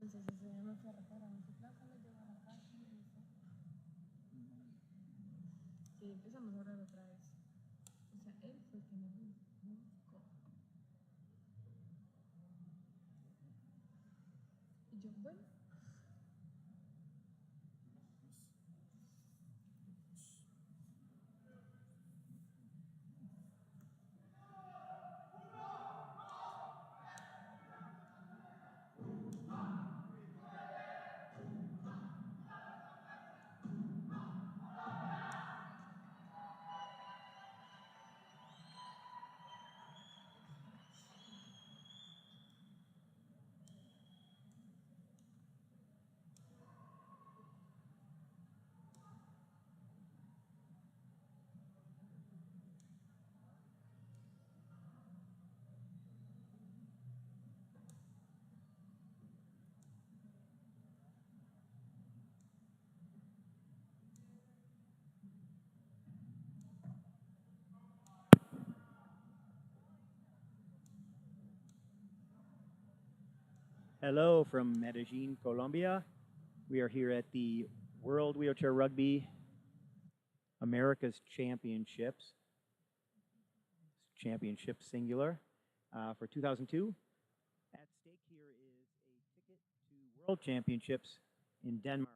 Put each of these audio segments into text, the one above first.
Entonces ese día me fui a reparar su placa, lo llevo a la casa y listo. Sí, empezamos a hablar otra vez. O sea, él fue el que me buscó. Y yo, bueno. Hello from Medellin, Colombia. We are here at the World Wheelchair Rugby America's Championships, Championship singular, for 2002. At stake here is a ticket to World Championships in Denmark.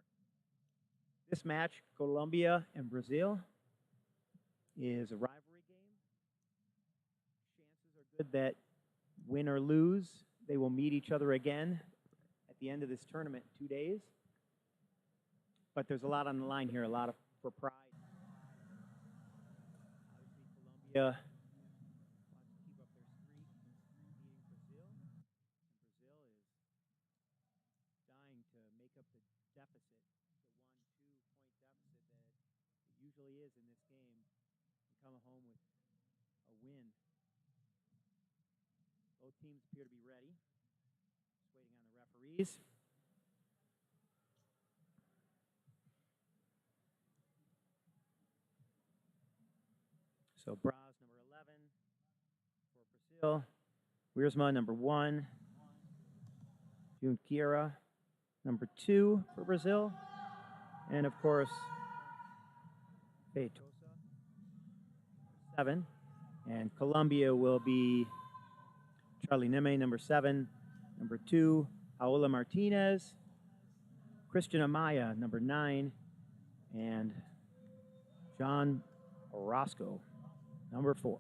This match, Colombia and Brazil, is a rivalry game. Chances are good that win or lose, they will meet each other again at the end of this tournament in 2 days. But there's a lot on the line here, a lot for pride. Obviously, Colombia wants to keep up their streak, beating Brazil. And Brazil is dying to make up the deficit, the 1-2 point deficit that it usually is in this game, and come home with a win. Both teams appear to be ready. Just waiting on the referees. So Braz, number 11 for Brazil. Wiersma, number 1. Junqueira, number 2 for Brazil. And of course, Feitosa, 7. And Colombia will be Charlie Neme, number 7. Number 2, Paola Martinez. Christian Amaya, number 9. And John Orozco, number 4.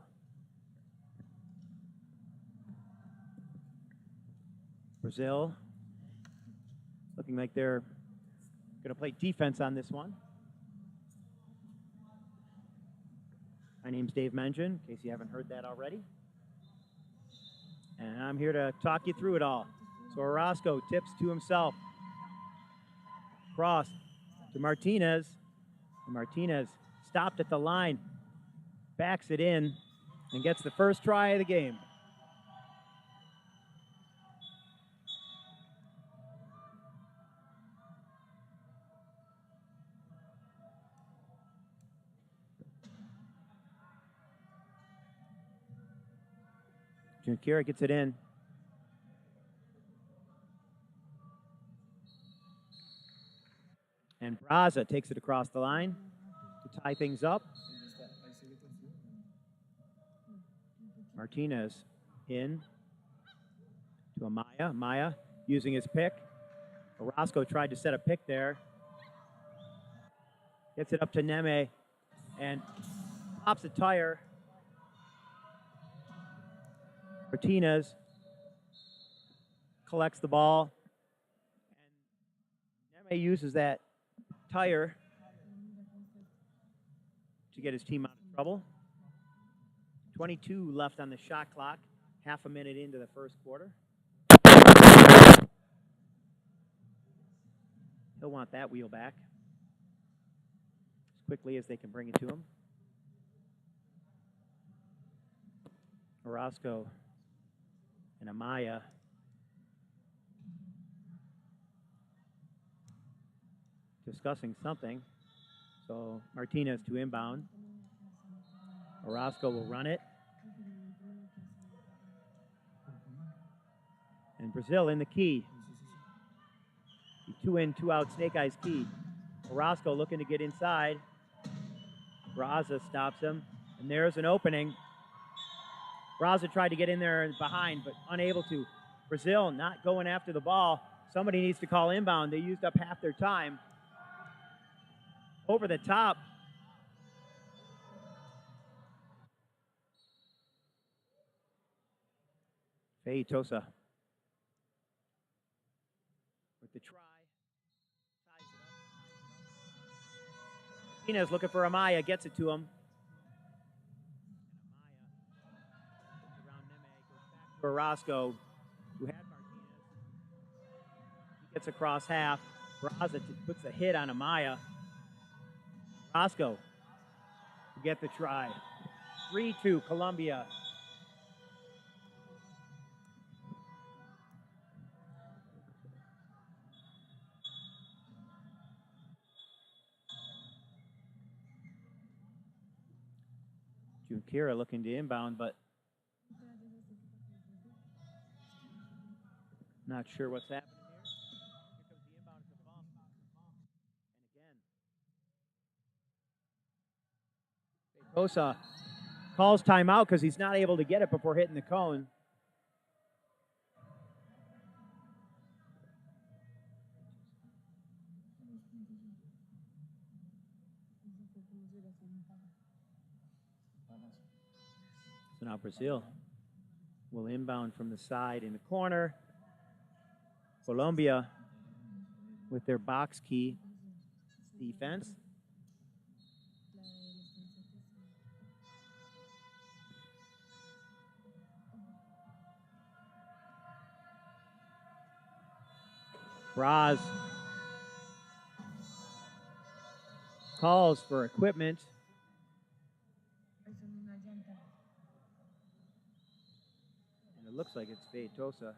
Brazil looking like they're going to play defense on this one. My name's Dave Mengen, in case you haven't heard that already. And I'm here to talk you through it all. So Orozco tips to himself. Cross to Martinez. And Martinez stopped at the line, backs it in, and gets the first try of the game. Junqueira gets it in. And Braza takes it across the line to tie things up. Martinez in to Amaya. Amaya using his pick. Orozco tried to set a pick there. Gets it up to Neme and pops a tire. Martinez collects the ball. And Neme uses that tire to get his team out of trouble. 22 left on the shot clock, half a minute into the first quarter. He'll want that wheel back as quickly as they can bring it to him. Orozco and Amaya discussing something. So Martinez to inbound. Orozco will run it. And Brazil in the key. 2 in, 2 out, Snake Eyes key. Orozco looking to get inside. Braza stops him. And there's an opening. Braza tried to get in there behind, but unable to. Brazil not going after the ball. Somebody needs to call inbound. They used up half their time. Over the top. Feitosa with the try. Ties it up. Martinez looking for Amaya, gets it to him. And Amaya around Neme, goes back to Orozco, who had Martinez. He gets across half. Braza puts a hit on Amaya. Orozco to get the try. 3-2 Colombia. Junqueira looking to inbound, but not sure what's happening here. Here comes the inbound at the bump. And again. Feitosa calls timeout because he's not able to get it before hitting the cone. So now Brazil will inbound from the side in the corner. Colombia with their box key defense. Braz calls for equipment. And it looks like it's Feitosa.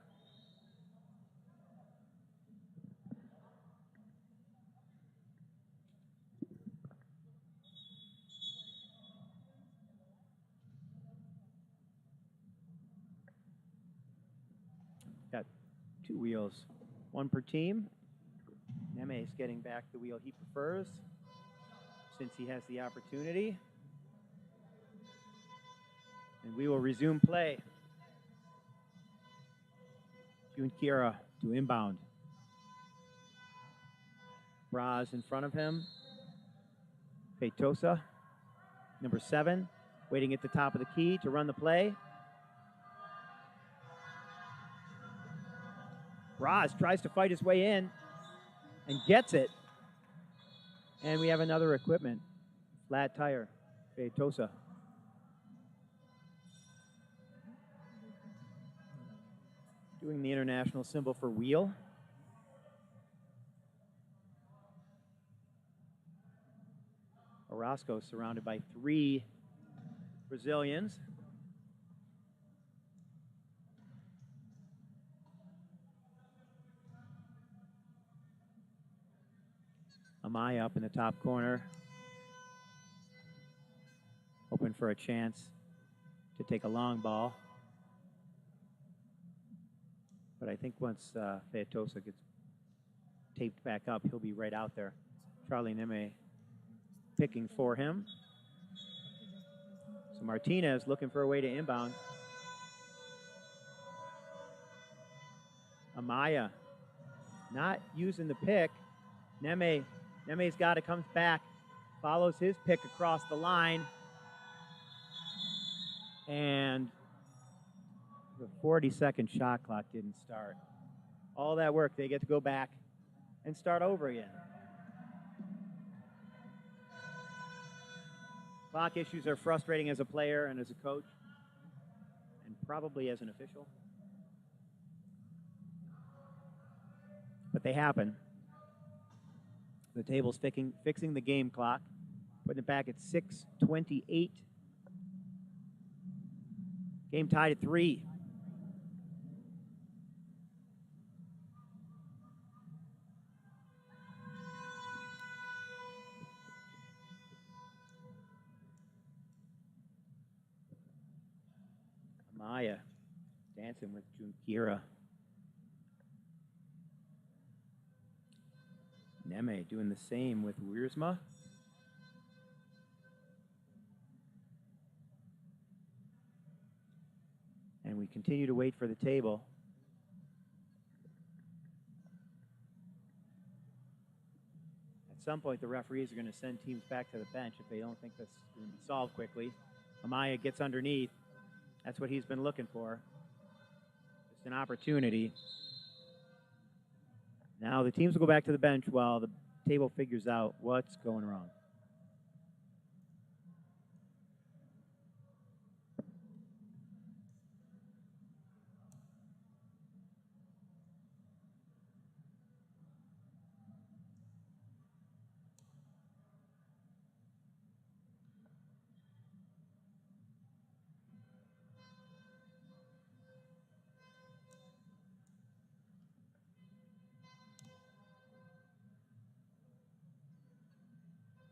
Got 2 wheels, 1 per team. Neme is getting back the wheel he prefers since he has the opportunity. And we will resume play. Junqueira to inbound. Braz in front of him. Feitosa, number 7, waiting at the top of the key to run the play. Braz tries to fight his way in and gets it. And we have another equipment. Flat tire. Feitosa. Doing the international symbol for wheel. Orozco surrounded by 3 Brazilians. Amaya up in the top corner, hoping for a chance to take a long ball. But I think once Feitosa gets taped back up, he'll be right out there. Charlie Neme picking for him. So Martinez looking for a way to inbound. Amaya not using the pick. Neme's got it, comes back, follows his pick across the line. And the 40-second shot clock didn't start. All that work, they get to go back and start over again. Clock issues are frustrating as a player and as a coach, and probably as an official. But they happen. The table's fixing the game clock, putting it back at 6:28. Game tied at 3. Amaya dancing with Junkira. Neme doing the same with Wiersma. And we continue to wait for the table. At some point, the referees are going to send teams back to the bench if they don't think this is going to be solved quickly. Amaya gets underneath. That's what he's been looking for. Just an opportunity. Now the teams will go back to the bench while the table figures out what's going wrong.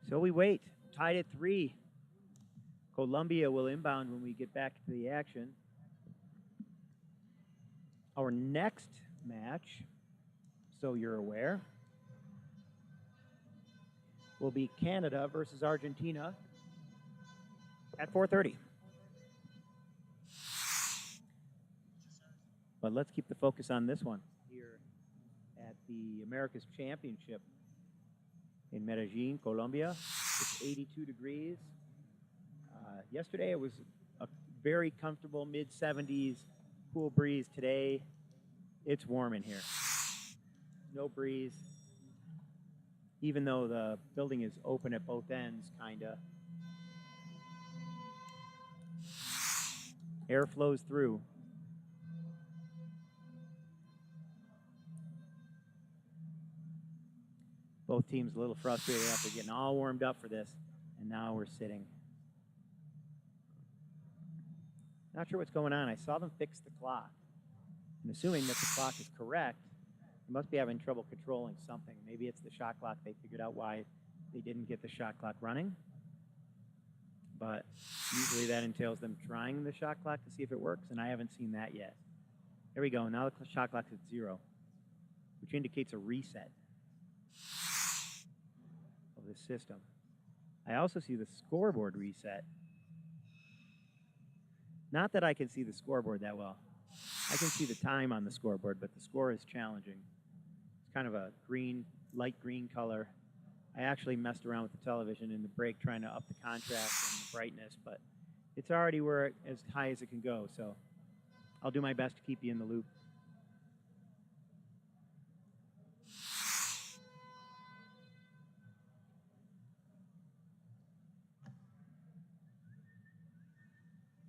So we wait, tied at 3. Colombia will inbound when we get back to the action. Our next match, so you're aware, will be Canada versus Argentina at 4:30. But let's keep the focus on this one here at the America's Championship in Medellin, Colombia. It's 82 degrees. Yesterday it was a very comfortable mid-70s cool breeze. Today it's warm in here. No breeze. Even though the building is open at both ends, kinda. Air flows through. Both teams a little frustrated after getting all warmed up for this, and now we're sitting. Not sure what's going on. I saw them fix the clock. And assuming that the clock is correct, they must be having trouble controlling something. Maybe it's the shot clock. They figured out why they didn't get the shot clock running. But usually that entails them trying the shot clock to see if it works, and I haven't seen that yet. There we go. Now the shot clock's at 0, which indicates a reset of the system. I also see the scoreboard reset. Not that I can see the scoreboard that well. I can see the time on the scoreboard, but the score is challenging. It's kind of a green, light green color. I actually messed around with the television in the break trying to up the contrast and the brightness, but it's already as high as it can go, so I'll do my best to keep you in the loop.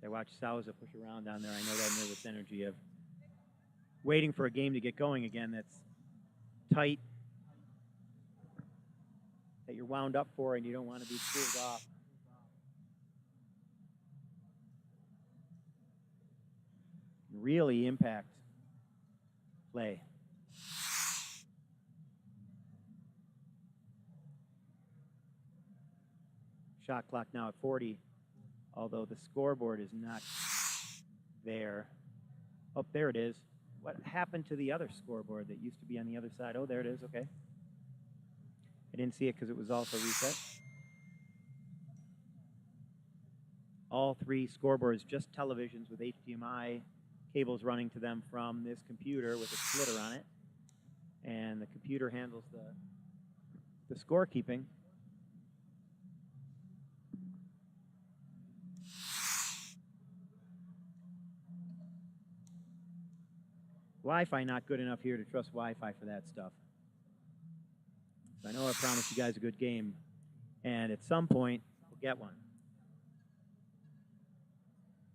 I watch Souza push around down there. I know that nervous energy of waiting for a game to get going again that's tight, that you're wound up for and you don't want to be cooled off. Really impact play. Shot clock now at 40, although the scoreboard is not there. Oh, there it is. What happened to the other scoreboard that used to be on the other side? Oh, there it is. Okay. I didn't see it because it was also reset. All three scoreboards, just televisions with HDMI cables running to them from this computer with a splitter on it. And the computer handles the scorekeeping. Wi-Fi not good enough here to trust Wi-Fi for that stuff. So I know I promised you guys a good game, and at some point we'll get one.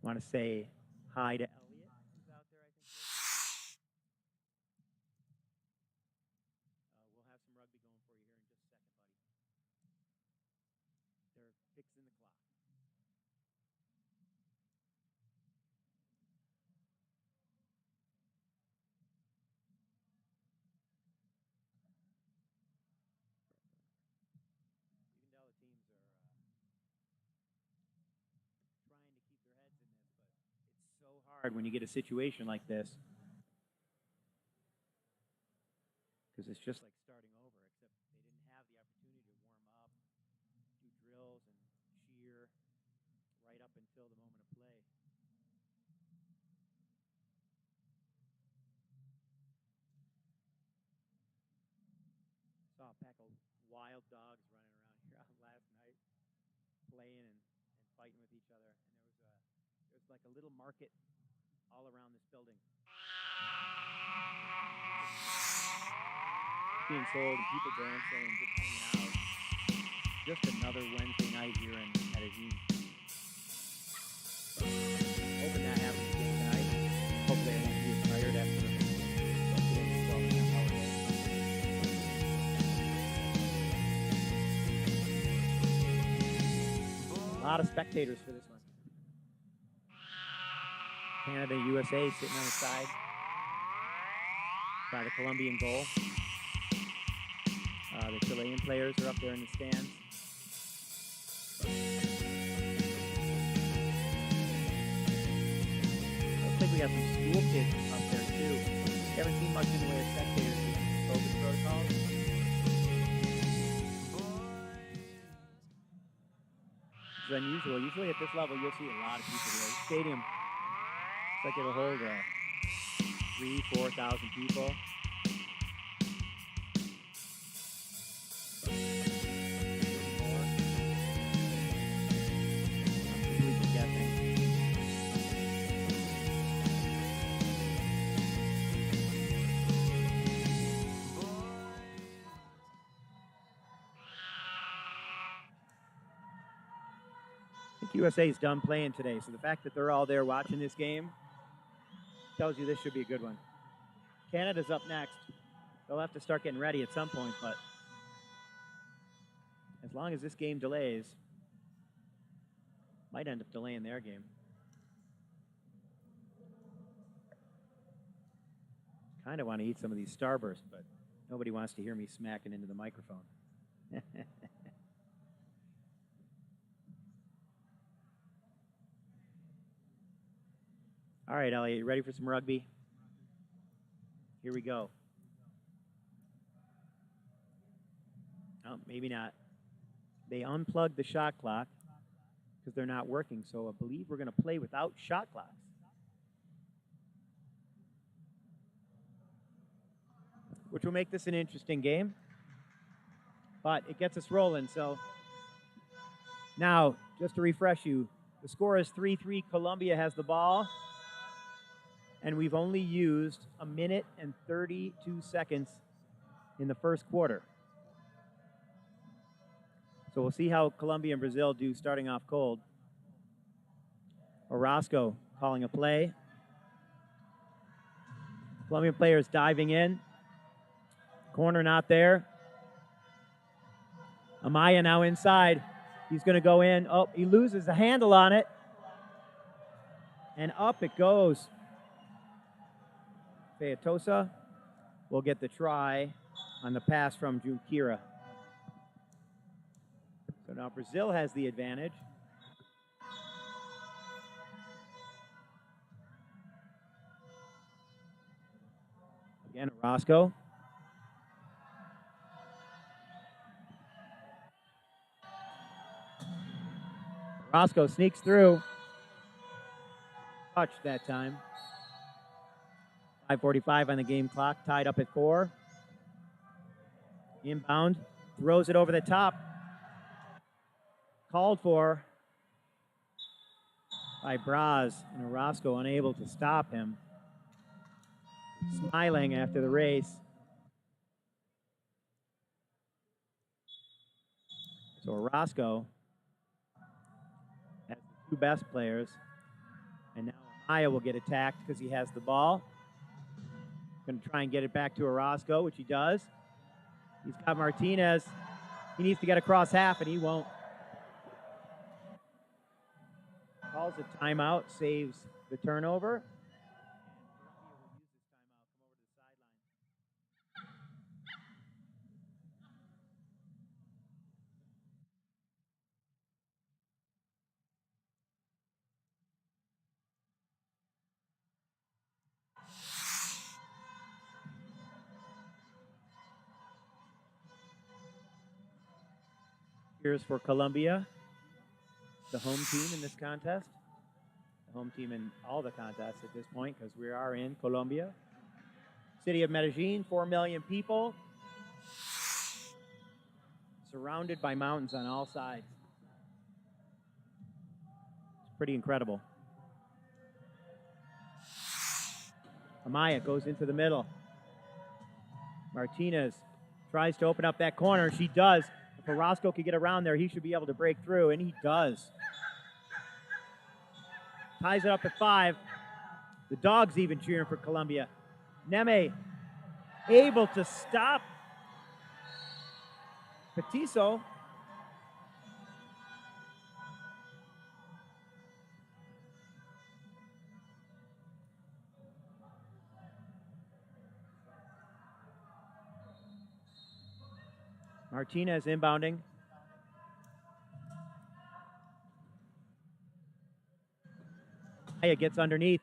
Want to say hi to Elliot, who's out there, I think. We'll have some rugby going for you here in just a second, buddy. They're fixing the clock. You can tell the teams are trying to keep their heads in this, but it's so hard when you get a situation like this. Because it's just like starting over, except they didn't have the opportunity to warm up, do drills, and cheer right up until the moment of play. Saw a pack of wild dogs running around here last night, playing and fighting with each other. And there was like a little market all around this building. Being sold and people dancing and just hanging out. Just another Wednesday night here in Medellin. Hoping that happens again tonight. Hopefully I won't be as tired after today's 12.5 hours. A lot of spectators for this one. Canada, USA sitting on the side by the Colombian goal. The Chilean players are up there in the stands. Looks like we got some school kids up there too. We haven't seen much in the way of spectators with COVID protocols. It's unusual. Usually at this level you'll see a lot of people here. The stadium looks like it'll hold 3,000-4,000 people. USA's done playing today, so the fact that they're all there watching this game tells you this should be a good one. Canada's up next. They'll have to start getting ready at some point, but as long as this game delays, might end up delaying their game. Kind of want to eat some of these Starbursts, but nobody wants to hear me smacking into the microphone. All right, Elliot, you ready for some rugby? Here we go. Oh, maybe not. They unplugged the shot clock because they're not working, so I believe we're going to play without shot clocks. Which will make this an interesting game. But it gets us rolling, so now, just to refresh you, the score is 3-3. Colombia has the ball. And we've only used 1 minute and 32 seconds in the first quarter. So we'll see how Colombia and Brazil do starting off cold. Orozco calling a play. Colombian players diving in. Corner not there. Amaya now inside. He's going to go in. Oh, he loses the handle on it. And up it goes. Feitosa will get the try on the pass from Junkira. So now Brazil has the advantage. Again, Orozco. Orozco sneaks through. Touch that time. 5:45 on the game clock, tied up at 4. Inbound, throws it over the top. Called for by Braz, and Orozco unable to stop him. Smiling after the race. So Orozco has the 2 best players. And now Amaya will get attacked because he has the ball. Going to try and get it back to Orozco, which he does. He's got Martinez. He needs to get across half, and he won't. Calls a timeout, saves the turnover. Here's for Colombia, the home team in this contest. The home team in all the contests at this point because we are in Colombia. City of Medellin, 4 million people. Surrounded by mountains on all sides. It's pretty incredible. Amaya goes into the middle. Martinez tries to open up that corner. She does. If Orozco could get around there, he should be able to break through, and he does. Ties it up at 5. The dogs even cheering for Colombia. Neme able to stop Petiso. Martinez inbounding. Aya gets underneath.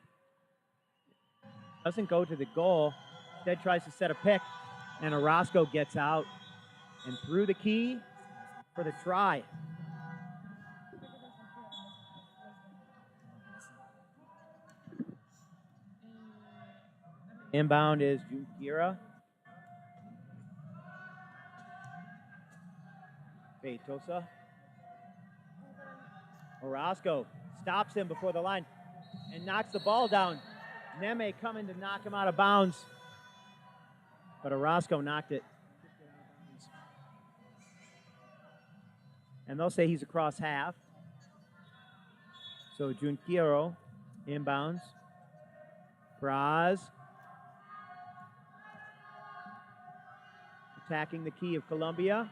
Doesn't go to the goal. Instead tries to set a pick. And Orozco gets out and threw the key for the try. Inbound is Junkira. Feitosa. Orozco stops him before the line and knocks the ball down. Neme coming to knock him out of bounds. But Orozco knocked it. And they'll say he's across half. So Junkiro inbounds. Braz. Attacking the key of Colombia.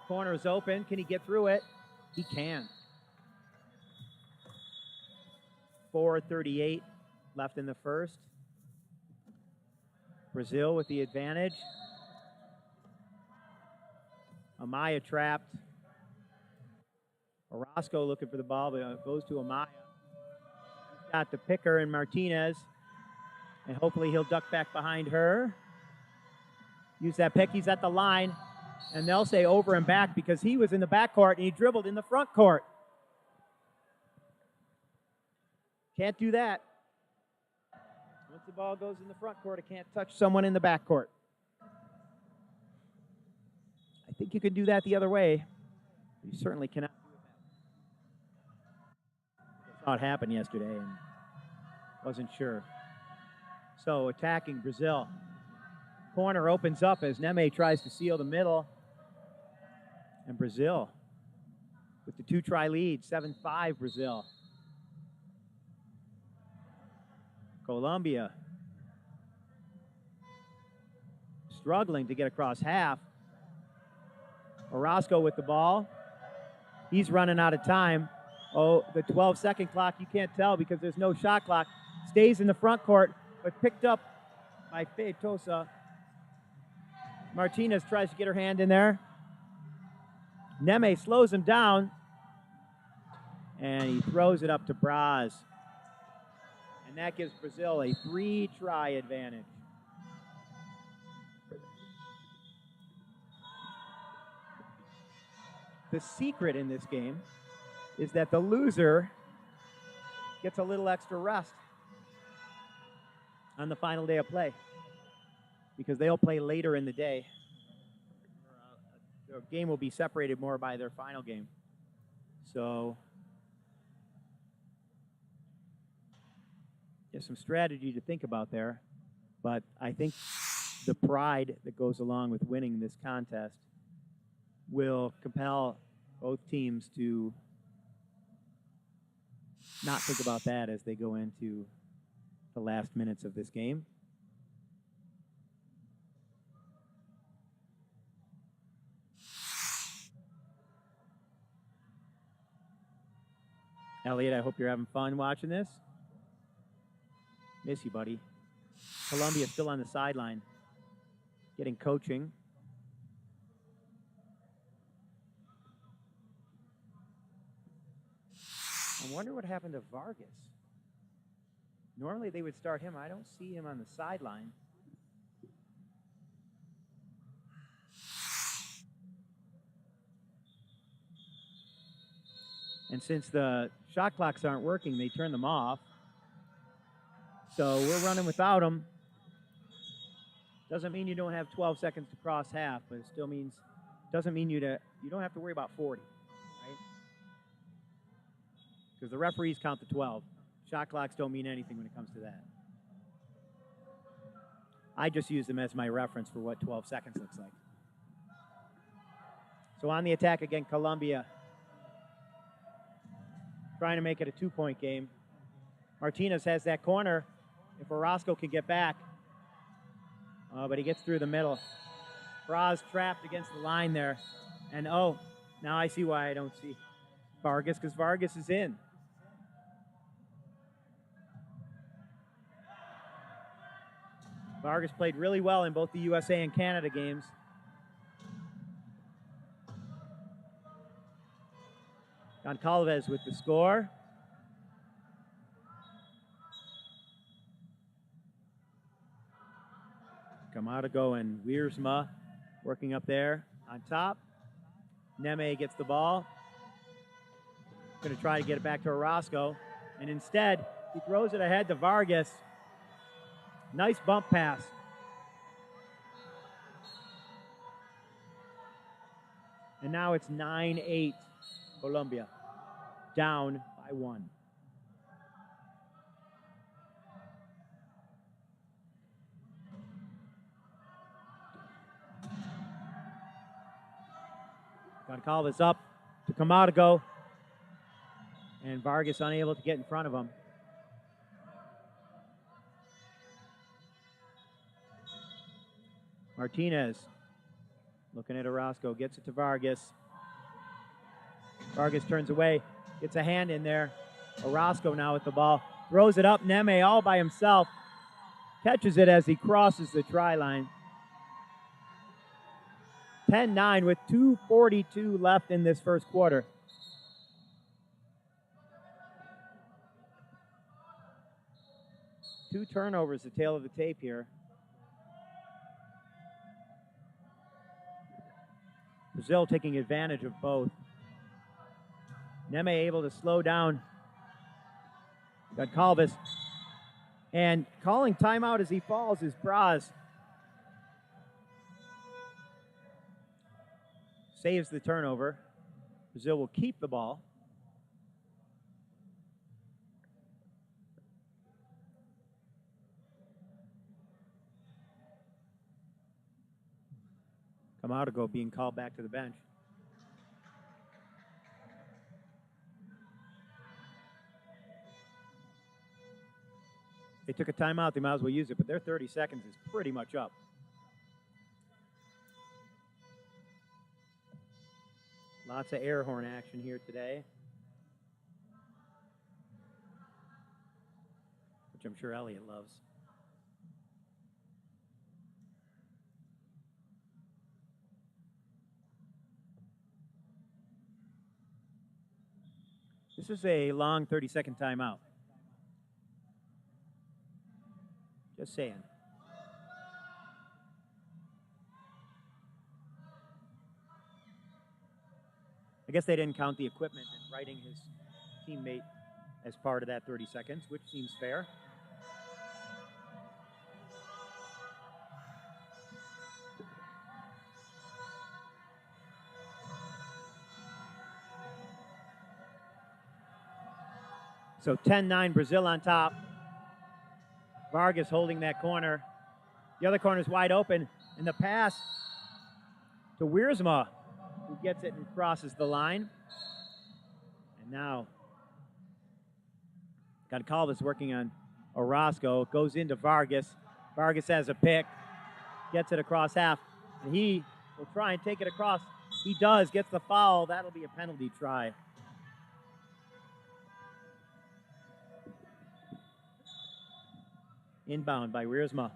Corner is open. Can he get through it? He can. 4:38 left in the first. Brazil with the advantage. Amaya trapped. Orozco looking for the ball, but it goes to Amaya. He's got the picker and Martinez. And hopefully he'll duck back behind her. Use that pick. He's at the line. And they'll say over and back because he was in the back court and he dribbled in the front court. Can't do that. Once the ball goes in the front court, it can't touch someone in the back court. I think you can do that the other way. You certainly cannot do it that way. I saw it happen yesterday and wasn't sure. So attacking Brazil. Corner opens up as Neme tries to seal the middle. And Brazil with the 2-try lead, 7-5 Brazil. Colombia struggling to get across half. Orozco with the ball. He's running out of time. Oh, the 12-second clock, you can't tell because there's no shot clock. Stays in the front court, but picked up by Feitosa. Martinez tries to get her hand in there. Neme slows him down, and he throws it up to Braz. And that gives Brazil a 3-try advantage. The secret in this game is that the loser gets a little extra rest on the final day of play because they'll play later in the day. The game will be separated more by their final game. So there's some strategy to think about there, but I think the pride that goes along with winning this contest will compel both teams to not think about that as they go into the last minutes of this game. Elliot, I hope you're having fun watching this. Miss you, buddy. Colombia still on the sideline, getting coaching. I wonder what happened to Vargas. Normally they would start him. I don't see him on the sideline. And since the shot clocks aren't working, they turn them off. So we're running without them. Doesn't mean you don't have 12 seconds to cross half, but it still means, doesn't mean you don't have to worry about 40, right? Because the referees count the 12. Shot clocks don't mean anything when it comes to that. I just use them as my reference for what 12 seconds looks like. So on the attack again, Colombia. Trying to make it a 2-point game. Martinez has that corner. If Orozco can get back. But he gets through the middle. Braz trapped against the line there. And now I see why I don't see Vargas, because Vargas is in. Vargas played really well in both the USA and Canada games. Goncalves with the score. Camargo and Wiersma working up there on top. Neme gets the ball. Going to try to get it back to Orozco. And instead, he throws it ahead to Vargas. Nice bump pass. And now it's 9-8, Colombia, down by 1. Goncalves up to Camargo. And Vargas unable to get in front of him. Martinez looking at Orozco, gets it to Vargas. Vargas turns away, gets a hand in there. Orozco now with the ball, throws it up. Neme all by himself, catches it as he crosses the try line. 10-9 with 2:42 left in this first quarter. Two turnovers, the tail of the tape here. Brazil taking advantage of both. Neme able to slow down Goncalves. And calling timeout as he falls is Braz. Saves the turnover. Brazil will keep the ball. Camargo being called back to the bench. They took a timeout, they might as well use it, but their 30 seconds is pretty much up. Lots of air horn action here today, which I'm sure Elliot loves. This is a long 30-second timeout. Just saying. I guess they didn't count the equipment and writing his teammate as part of that 30 seconds, which seems fair. So 10-9 Brazil on top. Vargas holding that corner. The other corner is wide open. And the pass to Wiersma, who gets it and crosses the line. And now Goncalves working on Orozco. Goes into Vargas. Vargas has a pick. Gets it across half. And he will try and take it across. He does. Gets the foul. That'll be a penalty try. Inbound by Wiersma.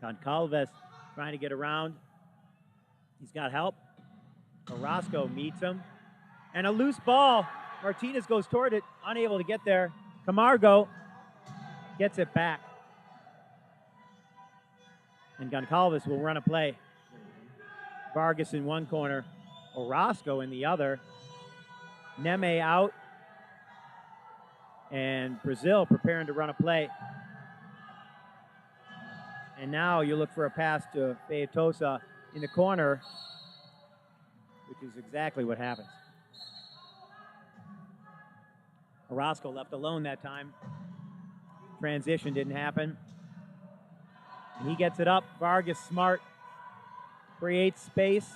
Goncalves trying to get around. He's got help. Orozco meets him. And a loose ball. Martinez goes toward it, unable to get there. Camargo gets it back. And Goncalves will run a play. Vargas in one corner. Orozco in the other. Neme out. And Brazil preparing to run a play. And now you look for a pass to Feitosa in the corner, which is exactly what happens. Orozco left alone that time. Transition didn't happen. And he gets it up. Vargas smart. Creates space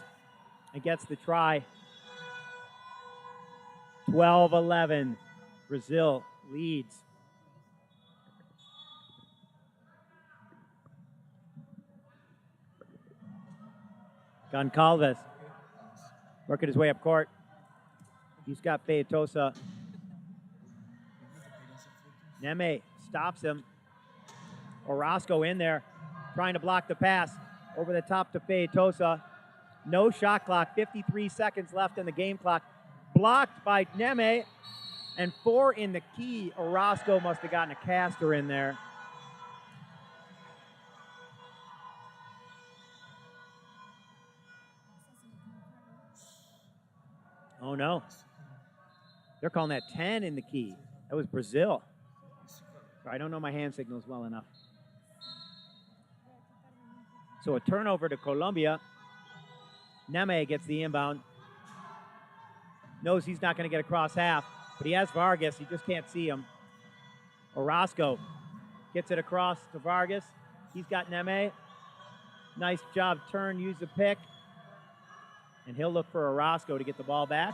and gets the try. 12-11. Brazil leads. Goncalves working his way up court. He's got Feitosa. Neme stops him. Orozco in there, trying to block the pass. Over the top to Feitosa. No shot clock, 53 seconds left in the game clock. Blocked by Neme. And 4 in the key. Orozco must have gotten a caster in there. Oh, no. They're calling that 10 in the key. That was Brazil. I don't know my hand signals well enough. So a turnover to Colombia. Neme gets the inbound. Knows he's not going to get across half. But he has Vargas. He just can't see him. Orozco gets it across to Vargas. He's got Neme. Nice job. Turn, use the pick. And he'll look for Orozco to get the ball back.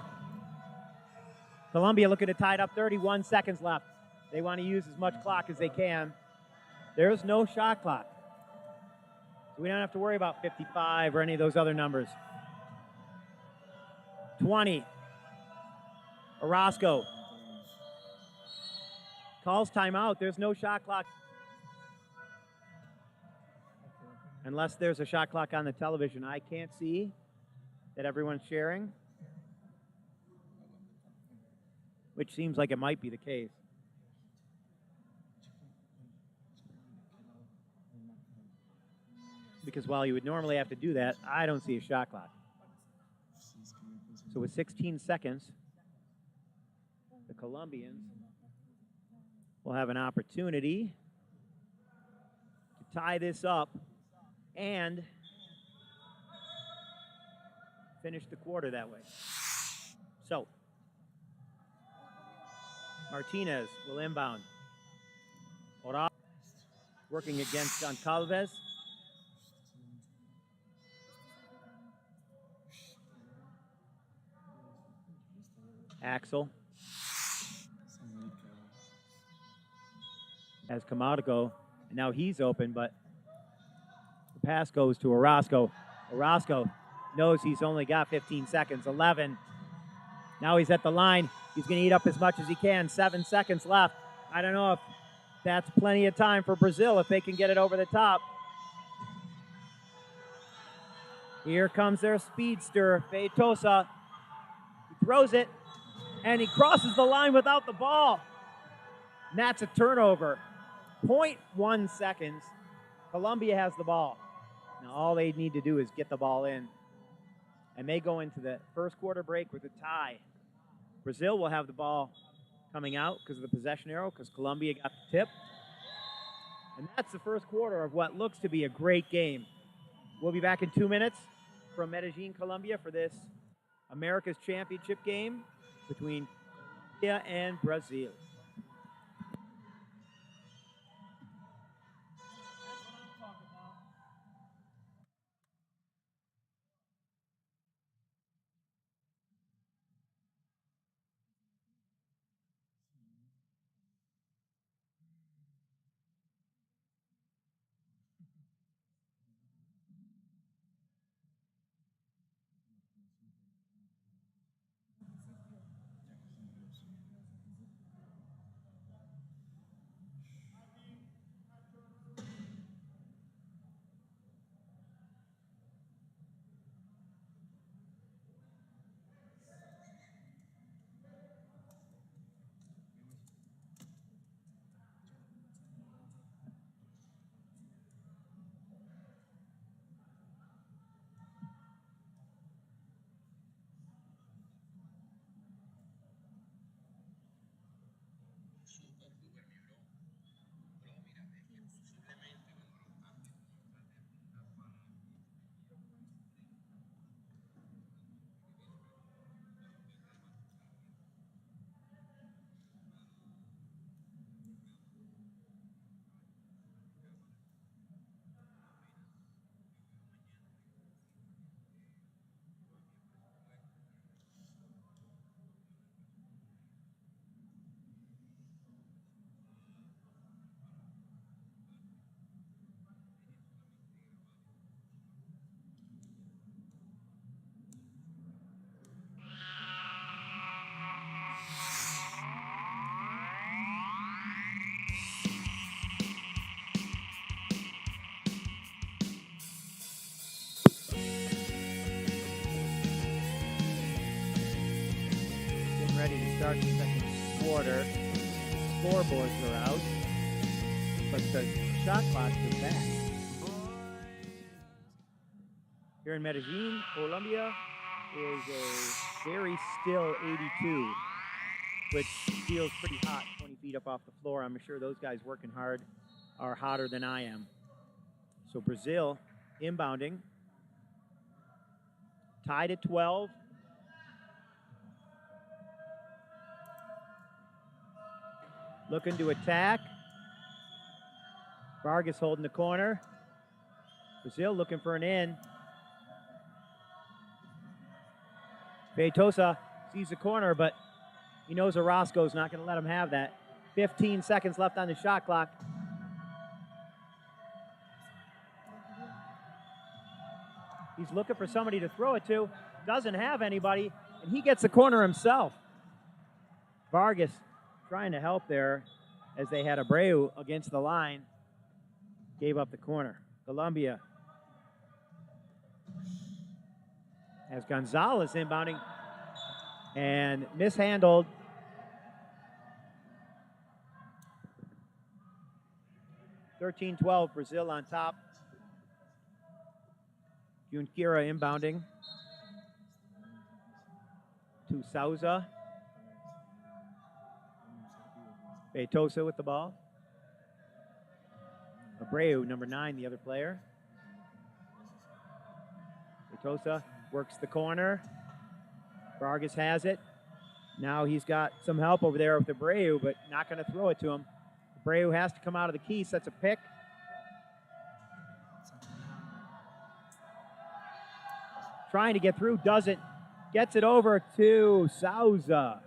Colombia looking to tie it up. 31 seconds left. They want to use as much clock as they can. There's no shot clock. So we don't have to worry about 55 or any of those other numbers. 20. Orozco calls timeout. There's no shot clock. Unless there's a shot clock on the television. I can't see that everyone's sharing, which seems like it might be the case. Because while you would normally have to do that, I don't see a shot clock. So with 16 seconds, the Colombians will have an opportunity to tie this up and finish the quarter that way. So, Martinez will inbound. Orozco working against Goncalves. Axel has Camargo, and now he's open, but the pass goes to Orozco. Orozco knows he's only got 15 seconds. 11. Now he's at the line. He's going to eat up as much as he can. 7 seconds left. I don't know if that's plenty of time for Brazil if they can get it over the top. Here comes their speedster, Feitosa. He throws it, and he crosses the line without the ball. And that's a turnover. 0.1 seconds. Colombia has the ball. Now all they need to do is get the ball in. And they go into the first quarter break with a tie. Brazil will have the ball coming out because of the possession arrow, because Colombia got the tip. And that's the first quarter of what looks to be a great game. We'll be back in 2 minutes from Medellin, Colombia for this America's Championship game between Colombia and Brazil. Ready to start the second quarter. Scoreboards are out, but the shot clocks are back. Here in Medellin, Colombia is a very still 82, which feels pretty hot 20 feet up off the floor. I'm sure those guys working hard are hotter than I am. So Brazil inbounding, tied at 12. Looking to attack. Vargas holding the corner. Brazil looking for an in. Feitosa sees the corner, but he knows Orozco's not going to let him have that. 15 seconds left on the shot clock. He's looking for somebody to throw it to. Doesn't have anybody, and he gets the corner himself. Vargas trying to help there as they had Abreu against the line. Gave up the corner. Colombia has Gonzalez inbounding and mishandled. (13-12) Brazil on top. Junqueira inbounding to Souza. Feitosa with the ball. Abreu, number 9, the other player. Feitosa works the corner. Vargas has it. Now he's got some help over there with Abreu, but not going to throw it to him. Abreu has to come out of the key, sets a pick. Trying to get through, doesn't. Gets it over to Souza.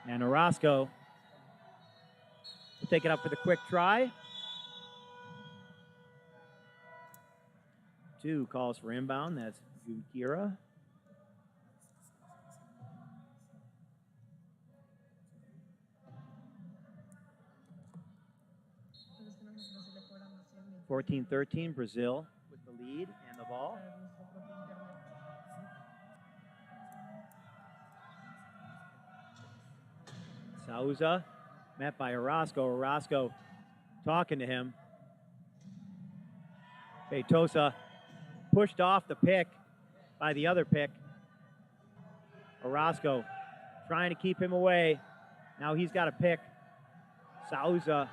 And Orozco will take it up for the quick try. 2 calls for inbound. That's Junqueira. Pero es que nosotros sí le cobramos 100 14-13, Brazil with the lead and the ball. para nuestro propio internet. Souza met by Orozco. Orozco talking to him. Feitosa pushed off the pick by the other pick. Orozco trying to keep him away. Now he's got a pick. Souza.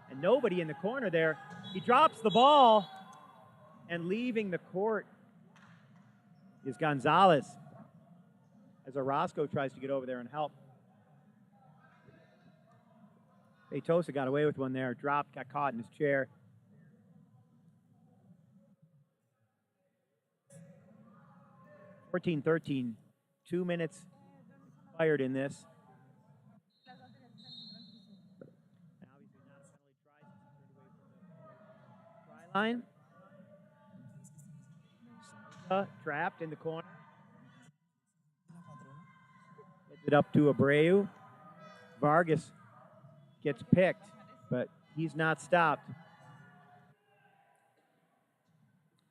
And nobody in the corner there. He drops the ball, and leaving the court is Gonzalez as Orozco tries to get over there and help. Feitosa got away with one there, dropped, got caught in his chair. (14-13), 2 minutes expired in this. And obviously not a penalty try since he turned away from the try line. Trapped in the corner. Gets it up to Abreu. Vargas gets picked, but he's not stopped.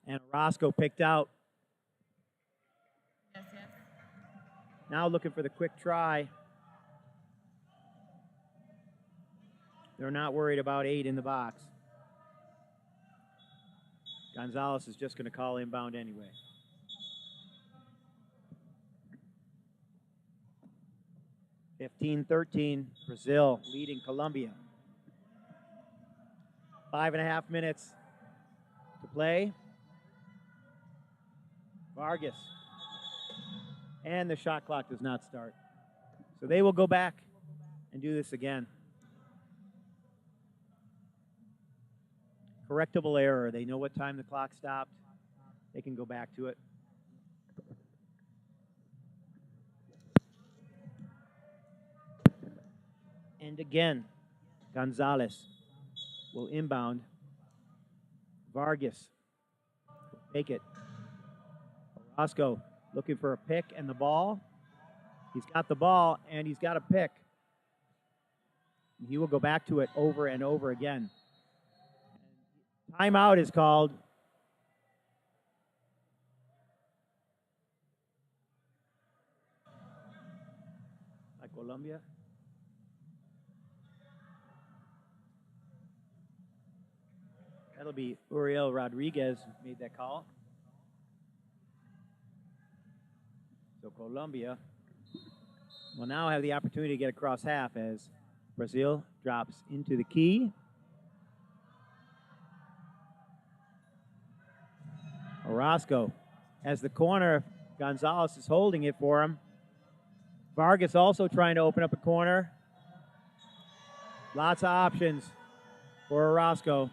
And Orozco picked out. Yes, yes. Now looking for the quick try. They're not worried about 8 in the box. Gonzalez is just going to call inbound anyway. (15-13), Brazil leading Colombia. 5.5 minutes to play. Vargas. And the shot clock does not start. So they will go back and do this again. Correctable error. They know what time the clock stopped. They can go back to it. And again, Gonzalez will inbound. Vargas will take it. Orozco looking for a pick and the ball. He's got the ball and he's got a pick. He will go back to it over and over again. Timeout is called. By Colombia. That'll be Uriel Rodriguez who made that call. So Colombia will now have the opportunity to get across half as Brazil drops into the key. Orozco has the corner. Gonzalez is holding it for him. Vargas also trying to open up a corner. Lots of options for Orozco.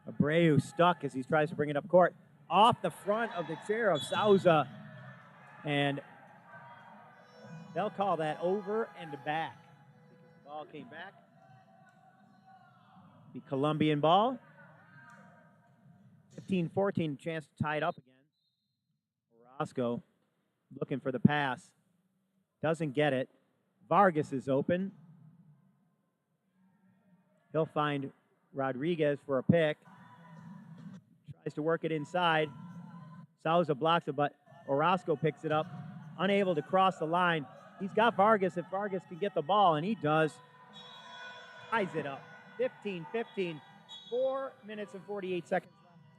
Abreu stuck as he tries to bring it up court. Off the front of the chair of Souza. And they'll call that over and back. Because the ball came back. The Colombian ball. 15-14, chance to tie it up again. Orozco looking for the pass. Doesn't get it. Vargas is open. He'll find Rodriguez for a pick. Tries to work it inside. Souza blocks it, but Orozco picks it up. Unable to cross the line. He's got Vargas if Vargas can get the ball, and he does. Ties it up. 15-15. 4 minutes and 48 seconds left in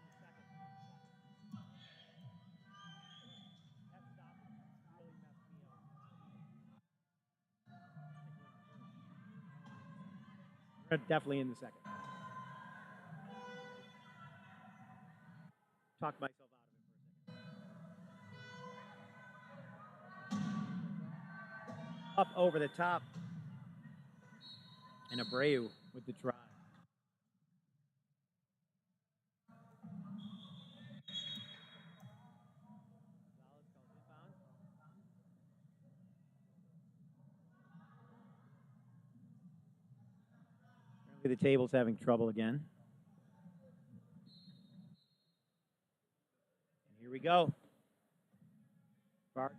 the second. Definitely in the second. Talk myself out of it for a second. Up over the top. And Abreu with the try. The table's having trouble again. And here we go. Vargas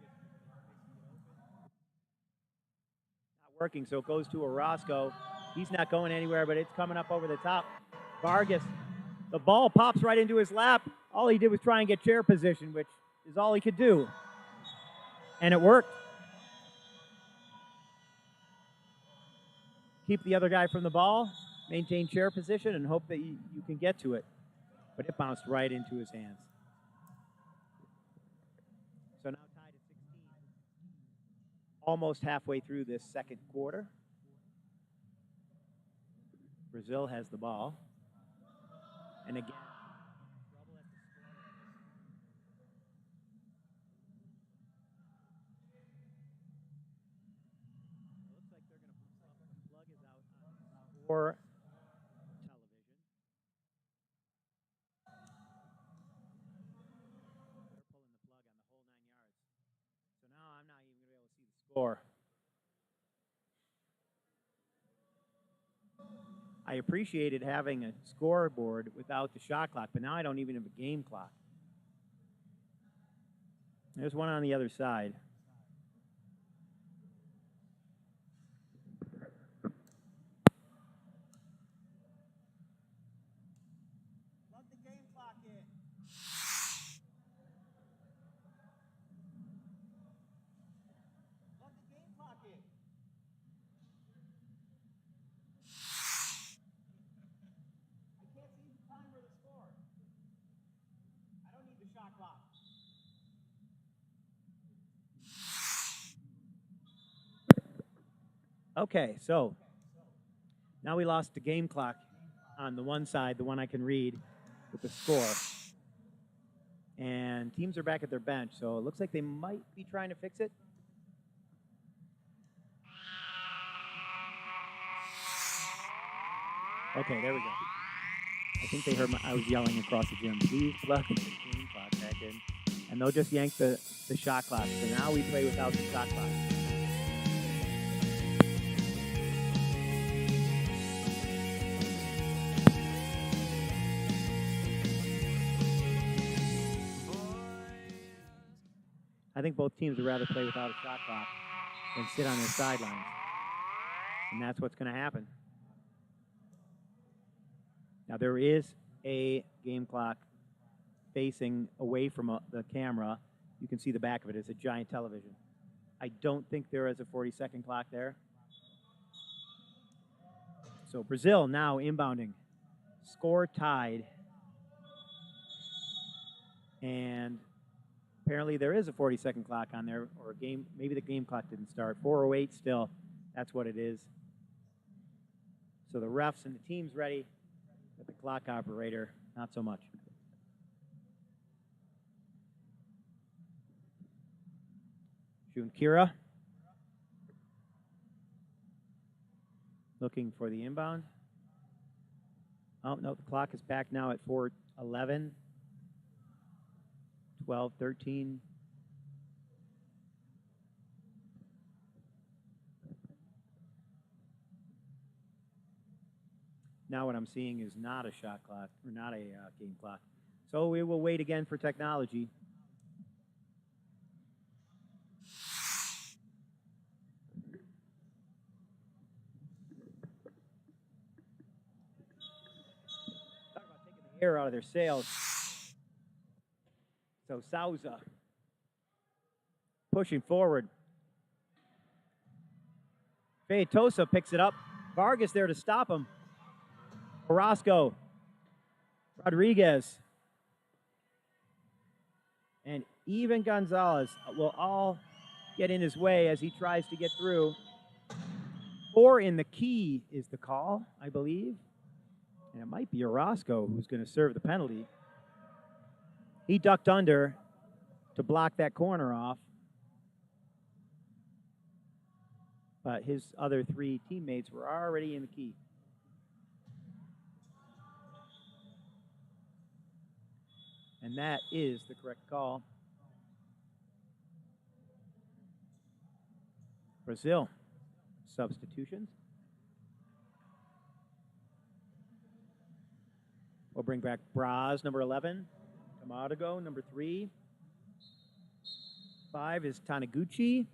not working, so it goes to Orozco. He's not going anywhere, but it's coming up over the top. Vargas, the ball pops right into his lap. All he did was try and get chair position, which is all he could do. And it worked. Keep the other guy from the ball, maintain chair position, and hope that you can get to it. But it bounced right into his hands. So now tied at 16. Almost halfway through this second quarter. Brazil has the ball. And again, trouble at the score. It looks like they're going to the plug is out on score television. They're pulling the plug on the whole 9 yards. So now I'm not even going to be able to see the score. I appreciated having a scoreboard without the shot clock, but now I don't even have a game clock. There's one on the other side. Plug the game clock in. Plug the game clock in. I can't see the time or the score. I don't need the shot clock. Okay, so now we lost the game clock on the one side, the one I can read with the score. And teams are back at their bench, so it looks like they might be trying to fix it. Okay, there we go. I think they heard I was yelling across the gym. Please plug the game clock back in. And they'll just yank the shot clock. So now we play without the shot clock. I think both teams would rather play without a shot clock than sit on their sidelines. And that's what's going to happen. Now, there is a game clock facing away from the camera. You can see the back of it. It's a giant television. I don't think there is a 40-second clock there. So Brazil now inbounding. Score tied. And apparently there is a 40-second clock on there, or a game. Maybe the game clock didn't start. 4:08 still. That's what it is. So the refs and the team's ready, but the clock operator, not so much. Junkira looking for the inbound. Oh, no, the clock is back now at 4:11, 12, 13. Now what I'm seeing is not a shot clock, or not a game clock. So we will wait again for technology. Talk about taking the air out of their sails. So Souza pushing forward. Feitosa picks it up. Vargas there to stop him. Orozco, Rodriguez, and even Gonzalez will all get in his way as he tries to get through. 4 in the key is the call, I believe. And it might be Orozco who's going to serve the penalty. He ducked under to block that corner off. But his other 3 teammates were already in the key. And that is the correct call. Brazil, substitutions. We'll bring back Braz, number 11. Kamadago, number 3. 5 is Taniguchi.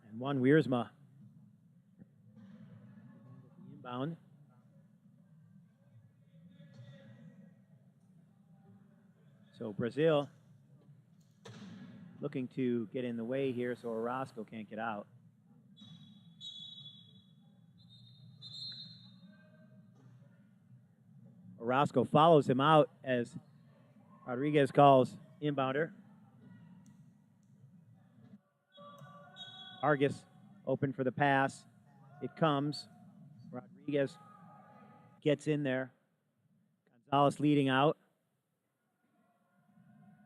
And 1, Wiersma. Inbound. So Brazil looking to get in the way here so Orozco can't get out. Orozco follows him out as Rodriguez calls inbounder. Vargas open for the pass. It comes. Rodriguez gets in there. Gonzalez leading out.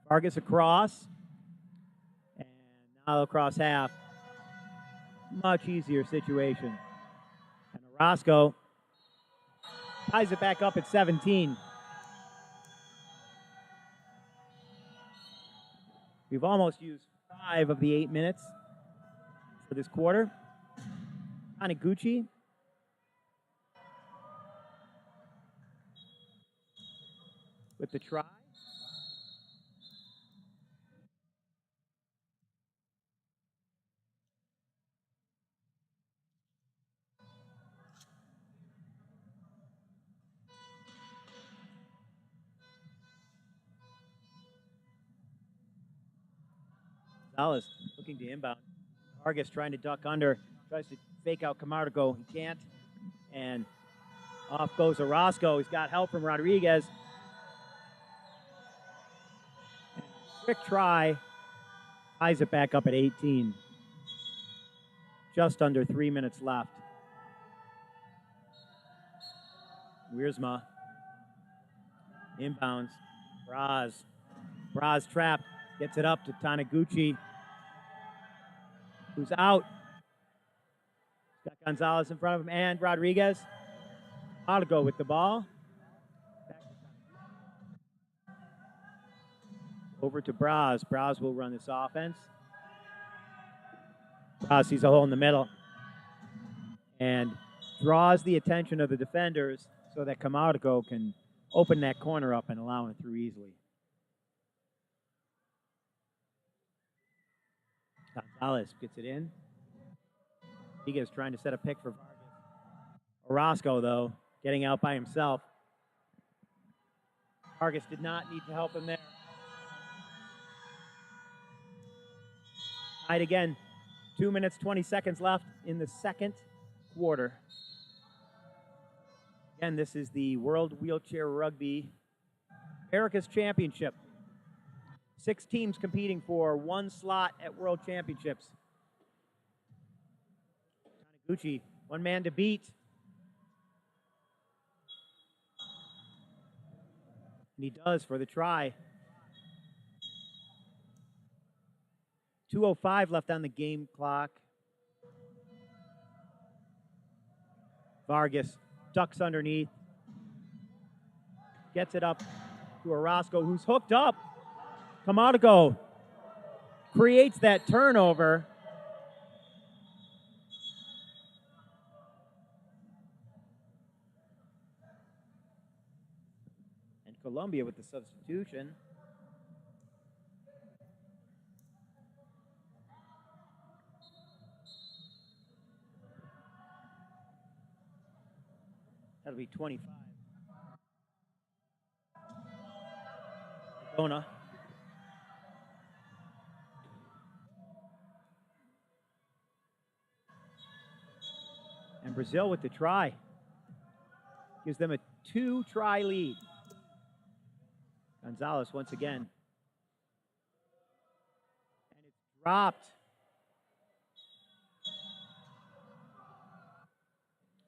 Vargas across. And now across half. Much easier situation. And Orozco ties it back up at 17. We've almost used 5 of the 8 minutes for this quarter. Taniguchi. With the try. Gonzalez looking to inbound. Vargas trying to duck under. Tries to fake out Camargo. He can't. And off goes Orozco. He's got help from Rodriguez. And quick try. Ties it back up at 18. Just under 3 minutes left. Wiersma. Inbounds. Braz trapped. Gets it up to Taniguchi, who's out. Got Gonzalez in front of him and Rodriguez. Camargo with the ball. Over to Braz. Braz will run this offense. Braz sees a hole in the middle and draws the attention of the defenders so that Camargo can open that corner up and allow him through easily. Gonzalez gets it in. Rodriguez trying to set a pick for Vargas. Orozco, though, getting out by himself. Vargas did not need to help him there. Tied again. 2 minutes, 20 seconds left in the second quarter. Again, this is the World Wheelchair Rugby America's Championship. 6 teams competing for 1 slot at World Championships. Taniguchi, 1 man to beat. And he does for the try. 2:05 left on the game clock. Vargas ducks underneath. Gets it up to Orozco, who's hooked up. Camargo creates that turnover. And Colombia with the substitution. That'll be 25. Bona. And Brazil with the try. Gives them a 2-try lead. Gonzalez once again. And it's dropped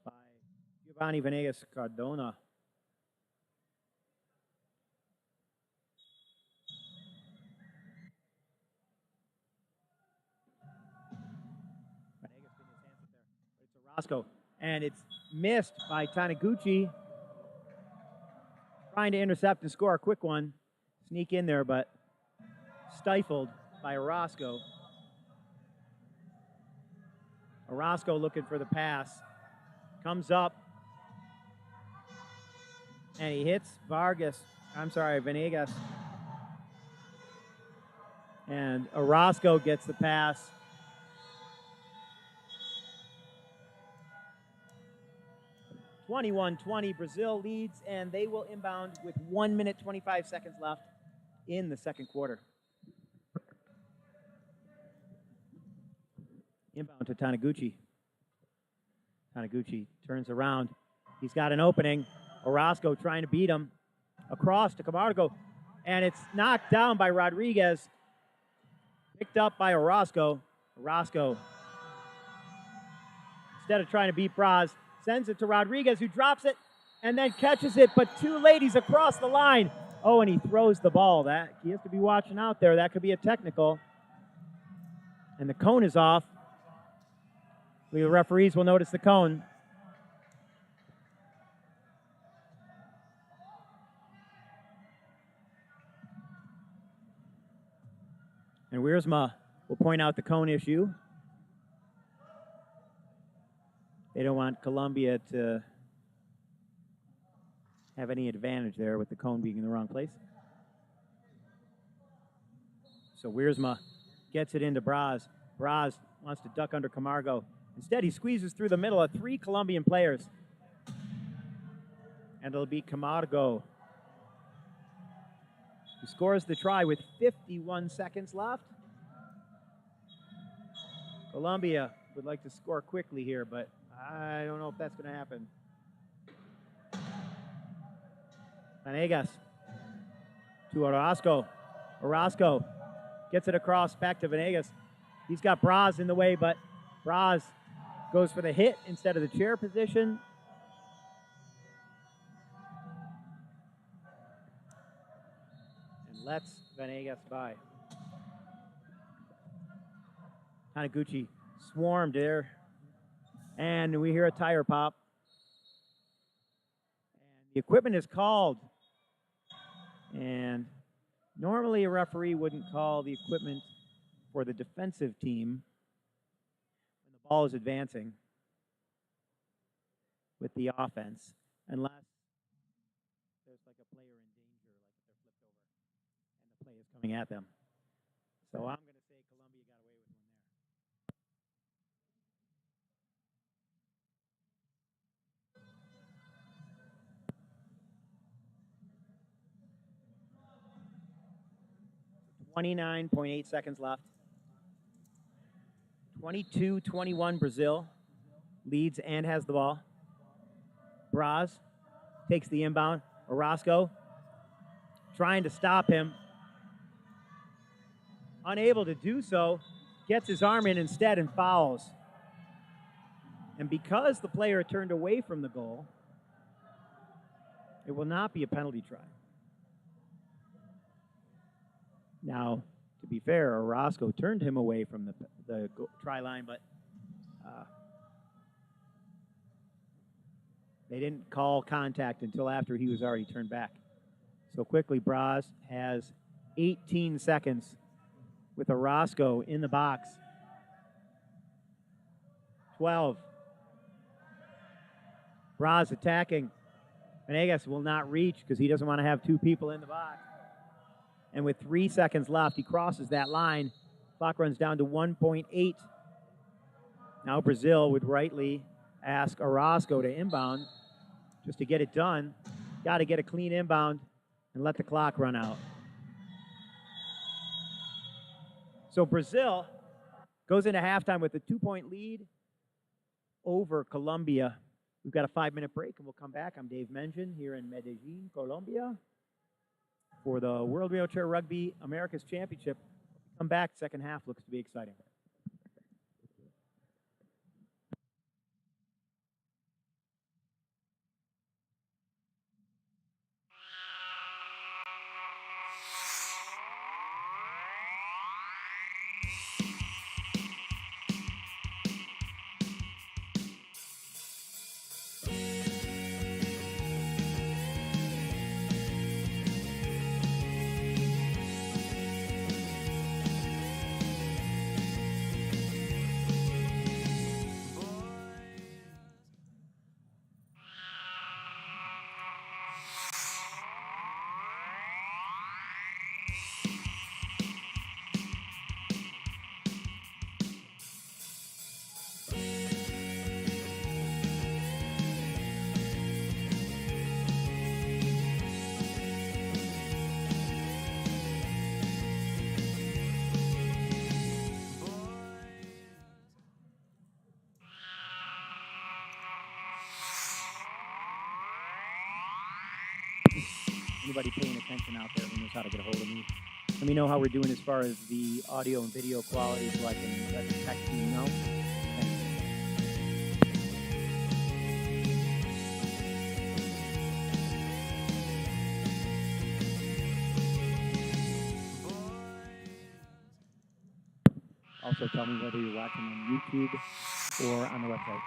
by Giovanni Venegas Cardona. Orozco, and it's missed by Taniguchi. Trying to intercept and score a quick one. Sneak in there, but stifled by Orozco. Orozco looking for the pass. Comes up. And he hits Venegas. And Orozco gets the pass. (21-20), Brazil leads, and they will inbound with 1 minute, 25 seconds left in the second quarter. Inbound to Taniguchi. Taniguchi turns around. He's got an opening. Orozco trying to beat him. Across to Camargo. And it's knocked down by Rodriguez. Picked up by Orozco. Orozco, instead of trying to beat Braz, sends it to Rodriguez, who drops it and then catches it, but too late. He's across the line. Oh, and he throws the ball. He has to be watching out there. That could be a technical. And the cone is off. The referees will notice the cone. And Wiersma will point out the cone issue. They don't want Colombia to have any advantage there with the cone being in the wrong place. So Wiersma gets it into Braz. Braz wants to duck under Camargo. Instead, he squeezes through the middle of 3 Colombian players. And it'll be Camargo who scores the try with 51 seconds left. Colombia would like to score quickly here, but I don't know if that's going to happen. Venegas to Orozco. Orozco gets it across back to Venegas. He's got Braz in the way, but Braz goes for the hit instead of the chair position. And lets Venegas by. Taniguchi swarmed there. And we hear a tire pop. And the equipment is called. And normally a referee wouldn't call the equipment for the defensive team when the ball is advancing with the offense, unless there's like a player in danger, like if they're flipped over and the play is coming at them. So I'm going to say Colombia got away with one there. 29.8 seconds left. 22-21 Brazil leads and has the ball. Braz takes the inbound. Orozco trying to stop him. Unable to do so, gets his arm in instead and fouls. And because the player turned away from the goal, it will not be a penalty try. Now, to be fair, Orozco turned him away from the try line, but they didn't call contact until after he was already turned back. So quickly, Braz has 18 seconds with Orozco in the box. 12. Braz attacking. Venegas will not reach because he doesn't want to have 2 people in the box. And with 3 seconds left, he crosses that line. Clock runs down to 1.8. Now Brazil would rightly ask Orozco to inbound just to get it done. Got to get a clean inbound and let the clock run out. So Brazil goes into halftime with a 2-point lead over Colombia. We've got a 5-minute break, and we'll come back. I'm Dave Mengen here in Medellin, Colombia, for the World Wheelchair Rugby America's Championship. Come back, second half looks to be exciting. Anybody paying attention out there who knows how to get a hold of me, let me know how we're doing as far as the audio and video quality so I can let the tech team know. Thanks. Also, tell me whether you're watching on YouTube or on the website.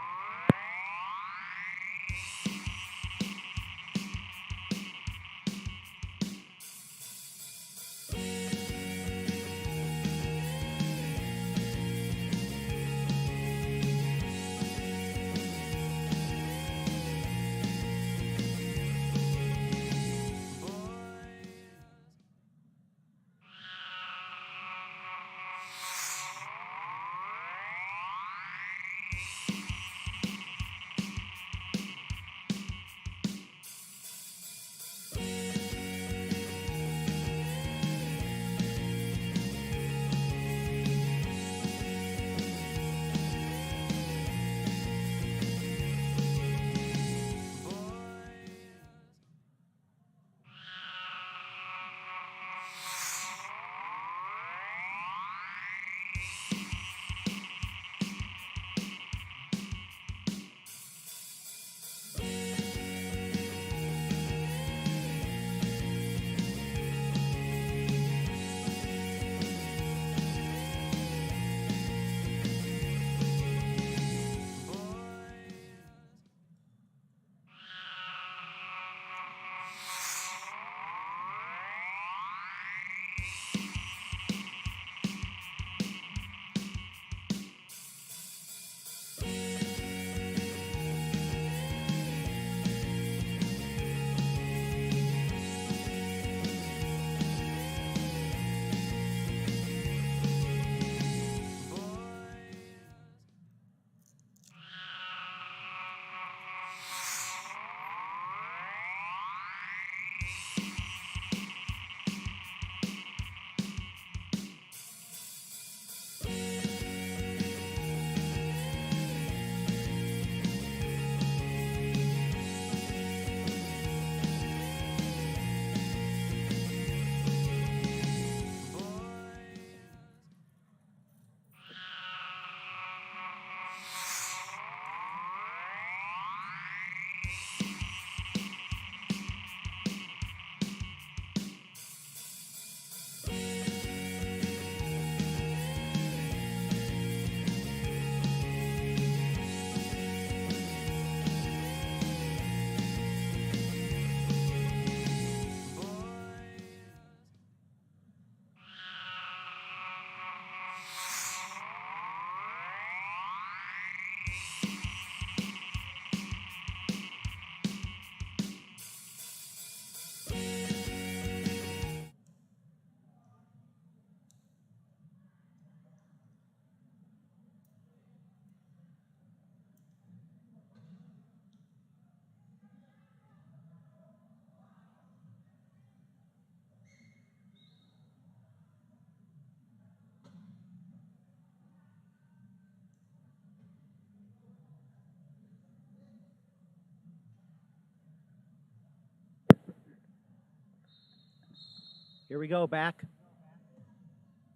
Here we go, back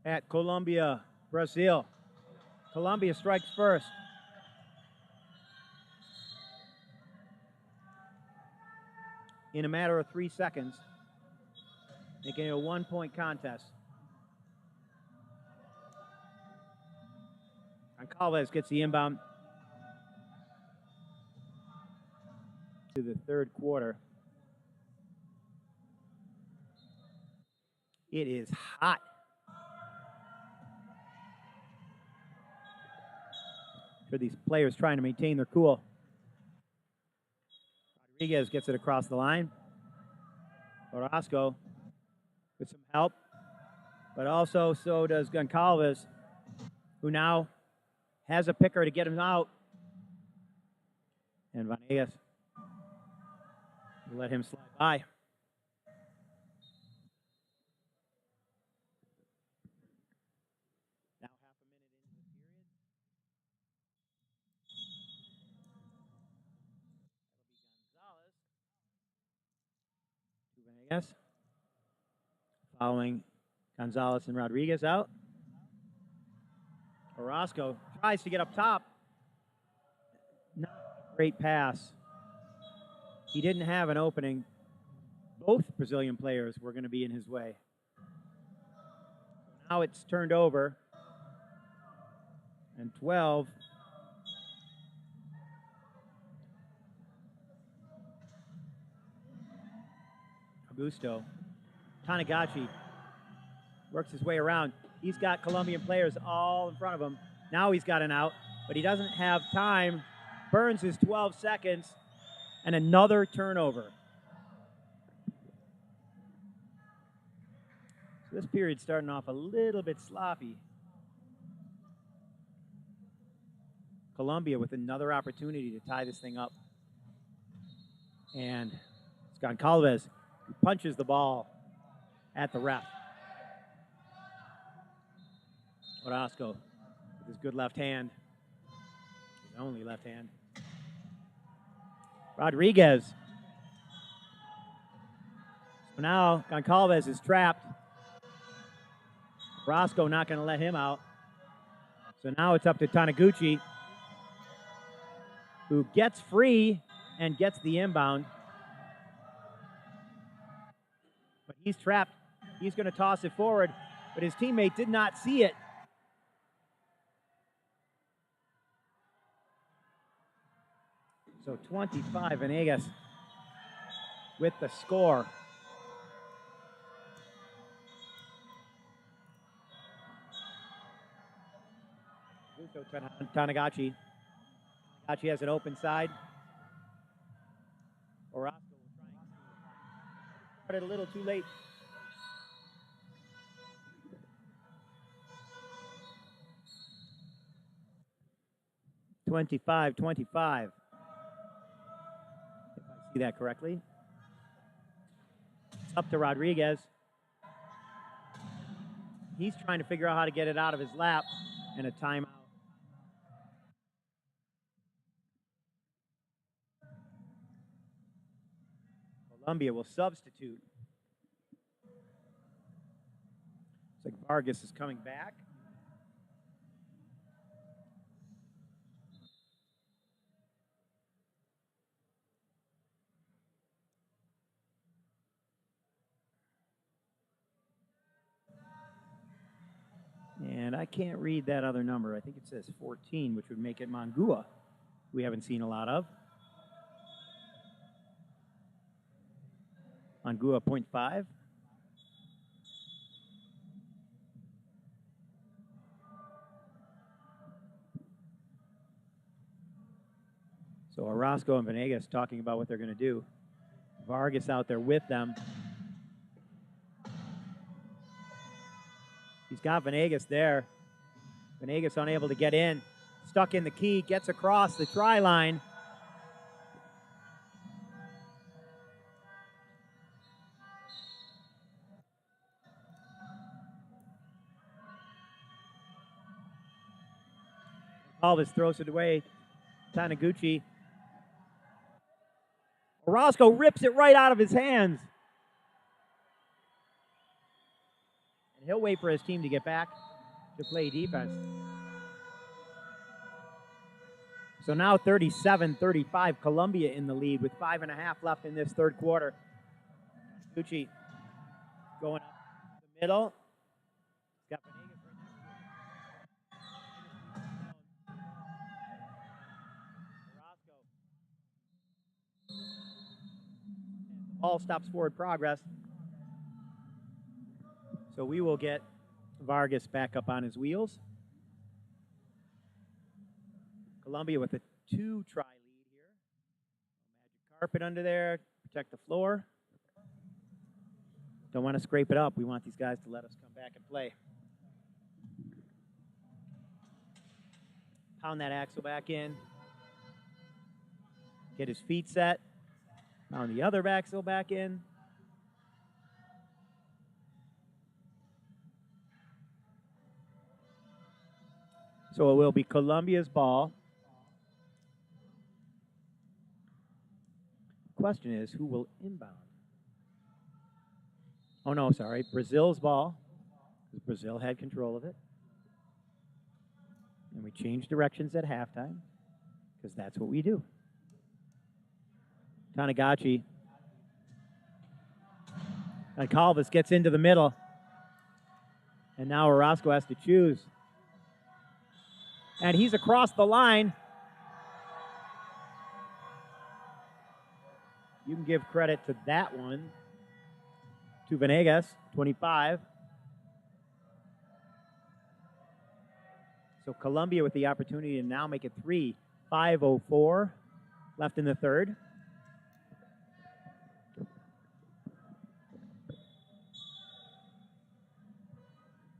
at Colombia, Brazil. Colombia strikes first. In a matter of 3 seconds, making it a 1-point contest. Goncalves gets the inbound to the third quarter. It is hot. For these players trying to maintain their cool. Rodriguez gets it across the line. Orozco with some help, but also so does Goncalves, who now has a picker to get him out. And Vanegas let him slide by. Now half a minute into the period. That'll be Gonzalez. Yes. Following Gonzalez and Rodriguez out. Orozco tries to get up top. Not a great pass. He didn't have an opening. Both Brazilian players were going to be in his way. Now it's turned over. And 12. Augusto. Tanagachi works his way around. He's got Colombian players all in front of him. Now he's got an out, but he doesn't have time. Burns his 12 seconds, and another turnover. So this period's starting off a little bit sloppy. Colombia with another opportunity to tie this thing up. And it's Goncalves who punches the ball at the ref. Orozco with his good left hand. His only left hand. Rodriguez. So now Goncalves is trapped. Orozco not going to let him out. So now it's up to Taniguchi, who gets free and gets the inbound. But he's trapped. He's going to toss it forward, but his teammate did not see it. So 25 Venegas with the score. Tanagachi. Tanagachi has an open side. Orozco started a little too late. (25-25). If I see that correctly. It's up to Rodriguez. He's trying to figure out how to get it out of his lap, and a timeout. Colombia will substitute. Looks like Vargas is coming back. And I can't read that other number. I think it says 14, which would make it Mangua, we haven't seen a lot of. Mangua 0.5. So Orozco and Venegas talking about what they're going to do. Vargas out there with them. He's got Venegas there. Venegas unable to get in. Stuck in the key, gets across the try line. Alves throws it away. Taniguchi. Orozco rips it right out of his hands. And he'll wait for his team to get back to play defense. So now 37-35, Colombia in the lead with 5.5 left in this third quarter. Gucci going up the middle. He's got Venegas right next to him. Orozco. And the ball stops forward progress. So we will get Vargas back up on his wheels. Colombia with a 2-try lead here. Magic carpet under there, protect the floor. Don't want to scrape it up. We want these guys to let us come back and play. Pound that axle back in. Get his feet set. Pound the other axle back in. So it will be Colombia's ball. Question is, who will inbound? Oh, no, sorry. Brazil's ball. Brazil had control of it. And we changed directions at halftime because that's what we do. Tanagachi. And Calvis gets into the middle. And now Orozco has to choose. And he's across the line. You can give credit to that one. To Venegas, 25. So Colombia with the opportunity to now make it 3. 5:04 left in the third.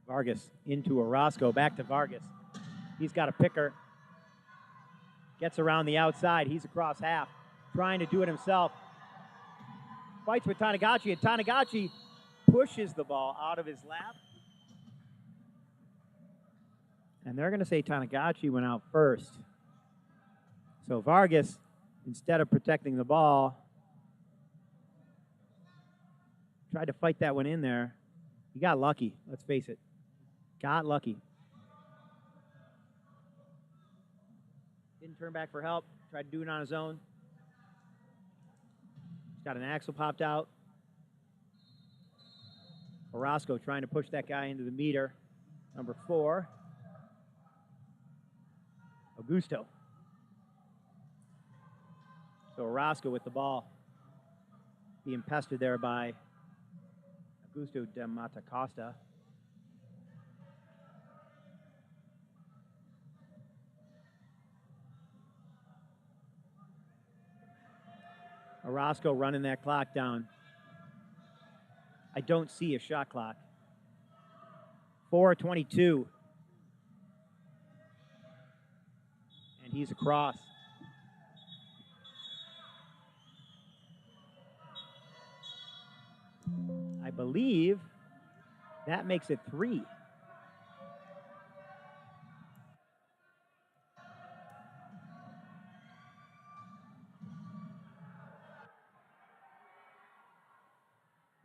Vargas into Orozco, back to Vargas. He's got a picker. Gets around the outside. He's across half, trying to do it himself. Fights with Tanagachi, and Tanagachi pushes the ball out of his lap. And they're going to say Tanagachi went out first. So Vargas, instead of protecting the ball, tried to fight that one in there. He got lucky, let's face it. Got lucky. Didn't turn back for help. Tried to do it on his own. He's got an axle popped out. Orozco trying to push that guy into the meter. Number 4. Augusto. So Orozco with the ball. Being pestered there by Augusto de Matacosta. Orozco running that clock down. I don't see a shot clock. 4:22. And he's across. I believe that makes it 3.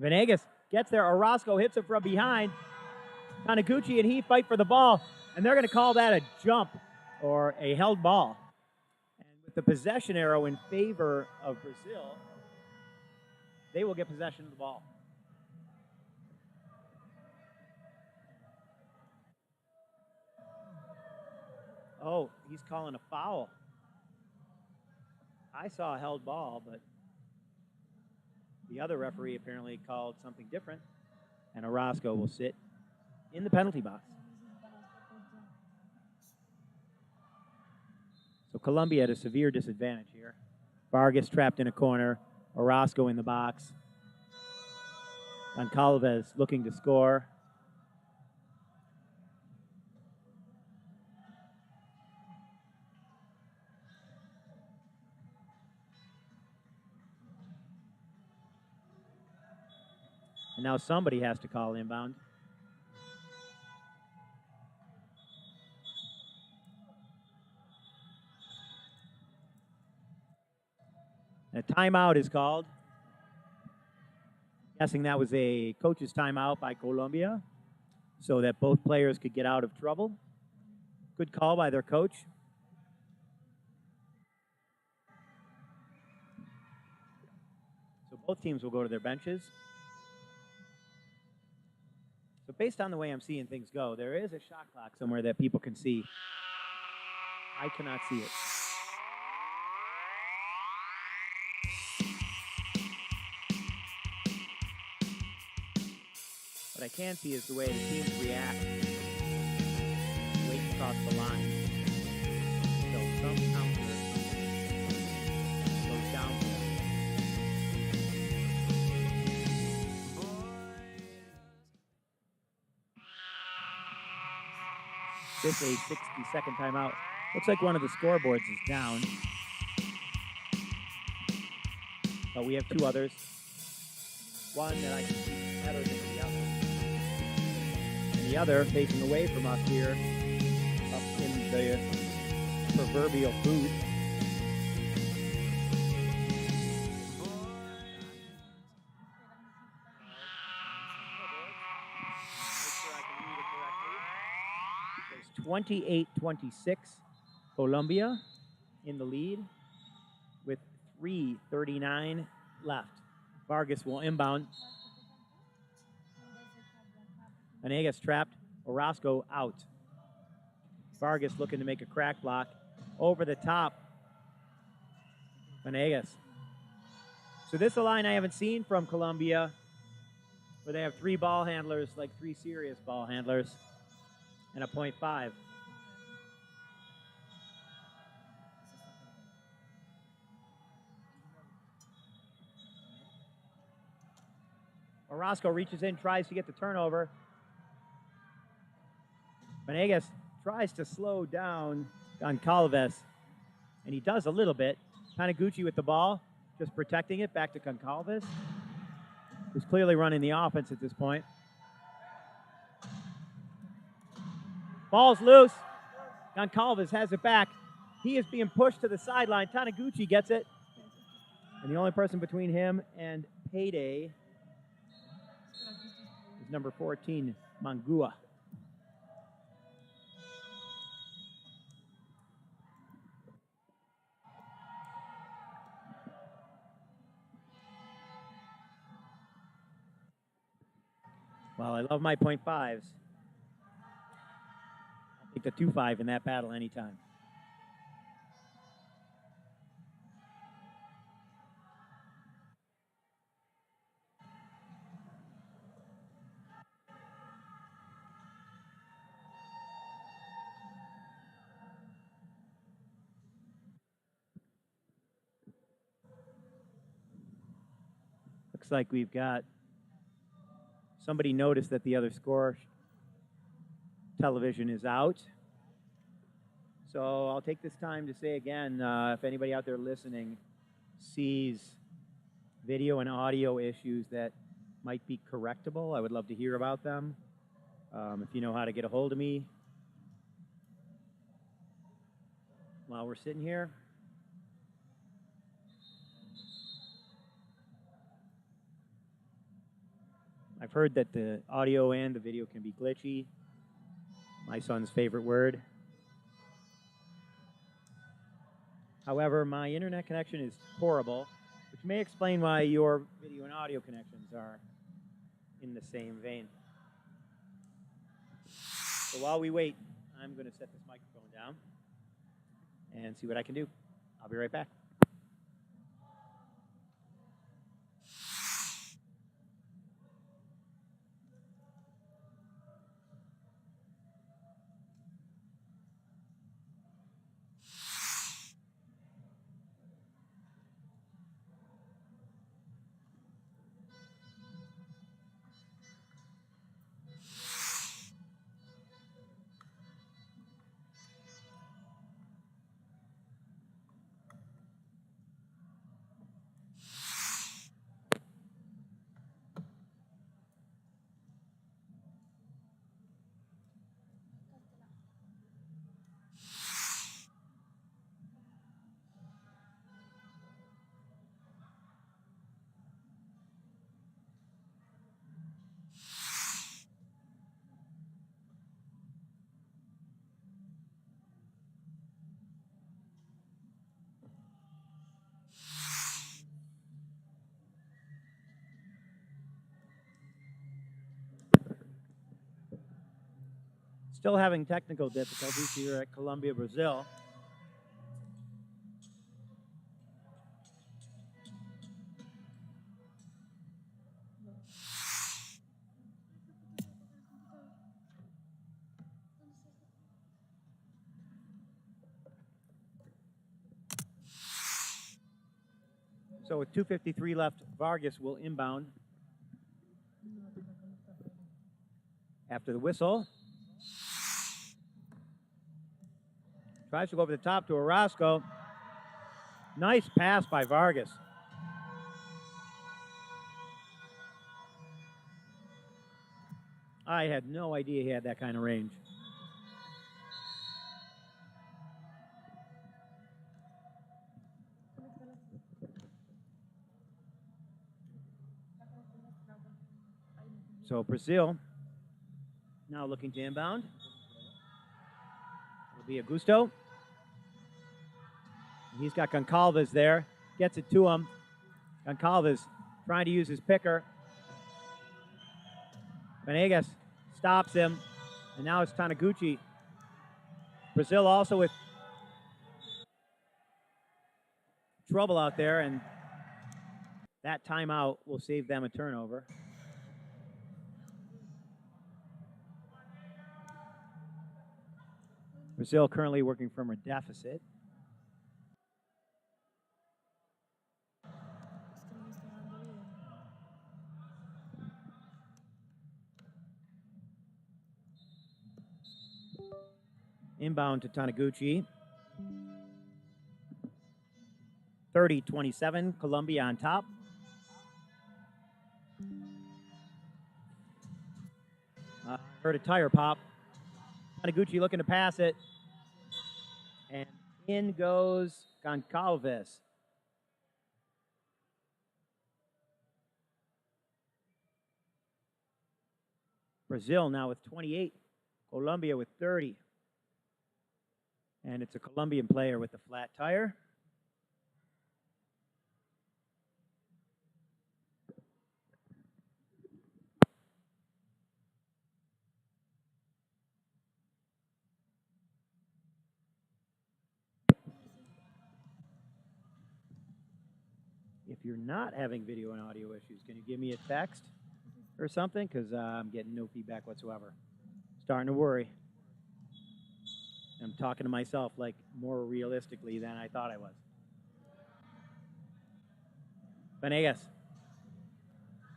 Venegas gets there. Orozco hits it from behind. Taniguchi and he fight for the ball, and they're going to call that a jump or a held ball. And with the possession arrow in favor of Brazil, they will get possession of the ball. Oh, he's calling a foul. I saw a held ball, but the other referee apparently called something different, and Orozco will sit in the penalty box. So Colombia at a severe disadvantage here. Vargas trapped in a corner, Orozco in the box. Goncalves looking to score. And now somebody has to call inbound. And a timeout is called. Guessing that was a coach's timeout by Colombia so that both players could get out of trouble. Good call by their coach. So both teams will go to their benches. So based on the way I'm seeing things go, there is a shot clock somewhere that people can see. I cannot see it. What I can see is the way the teams react late across the line. So some counter goes down to them. This is a 60-second timeout. Looks like one of the scoreboards is down. But we have 2 others. One that I can see better than the other. And the other facing away from us here, up in the proverbial booth. 28-26, Colombia in the lead with 3:39 left. Vargas will inbound. Vanegas trapped. Orozco out. Vargas looking to make a crack block. Over the top. Vanegas. So this is a line I haven't seen from Colombia, where they have 3 ball handlers, like 3 serious ball handlers, and a .5. Orozco reaches in, tries to get the turnover. Vanegas tries to slow down Goncalves, and he does a little bit. Taniguchi with the ball, just protecting it, back to Goncalves, who's clearly running the offense at this point. Ball's loose. Goncalves has it back. He is being pushed to the sideline. Taniguchi gets it. And the only person between him and Payday is number 14, Mangua. Well, I love my .5s. I'll take the 2.5 in that battle anytime. Looks like we've got somebody noticed that the other score television is out. So I'll take this time to say again, if anybody out there listening sees video and audio issues that might be correctable, I would love to hear about them. If you know how to get a hold of me while we're sitting here. I've heard that the audio and the video can be glitchy. My son's favorite word. However, my internet connection is horrible, which may explain why your video and audio connections are in the same vein. So while we wait, I'm going to set this microphone down and see what I can do. I'll be right back. Still having technical difficulties here at Colombia, Brazil. So with 2:53 left, Vargas will inbound. After the whistle. Tries to go over the top to Orozco. Nice pass by Vargas. I had no idea he had that kind of range. So Brazil now looking to inbound. It'll be Augusto. He's got Goncalves there. Gets it to him. Goncalves trying to use his picker. Venegas stops him. And now it's Taniguchi. Brazil also with trouble out there, and that timeout will save them a turnover. Brazil currently working from a deficit. Inbound to Taniguchi. 30-27, Colombia on top. Heard a tire pop. Taniguchi looking to pass it. And in goes Goncalves. Brazil now with 28. Colombia with 30. And it's a Colombian player with the flat tire. If you're not having video and audio issues, can you give me a text or something? Because I'm getting no feedback whatsoever. Starting to worry. I'm talking to myself like more realistically than I thought I was. Venegas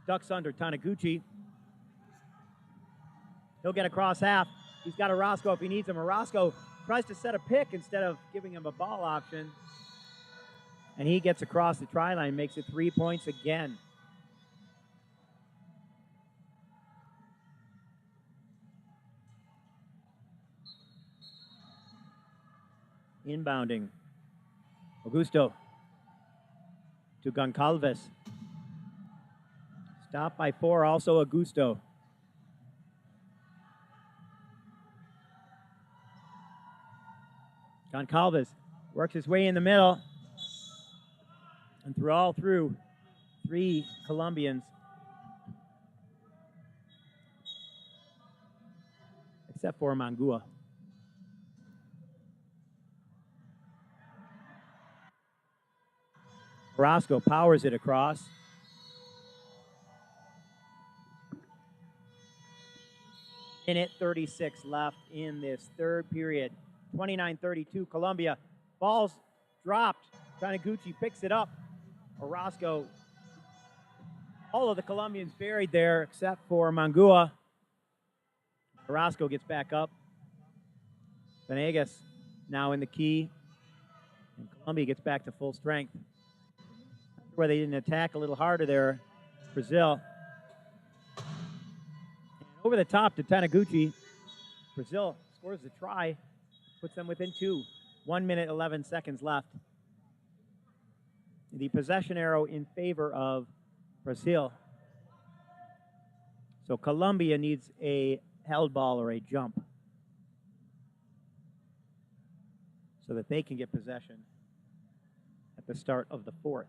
ducks under Taniguchi. He'll get across half. He's got Orozco if he needs him. Orozco tries to set a pick instead of giving him a ball option. And he gets across the try line, makes it 3 points again. Inbounding. Augusto to Goncalves. Stopped by 4, also Augusto. Goncalves works his way in the middle. And through 3 Colombians. Except for Mangua. Orozco powers it across. Minute 36 left in this third period. 29-32, Colombia. Ball's dropped. Taniguchi picks it up. Orozco. All of the Colombians buried there except for Mangua. Orozco gets back up. Venegas now in the key. And Colombia gets back to full strength. Where they didn't attack a little harder there, Brazil. And over the top to Taniguchi. Brazil scores the try, puts them within 2. 1 minute, 11 seconds left. The possession arrow in favor of Brazil. So Colombia needs a held ball or a jump so that they can get possession at the start of the 4th.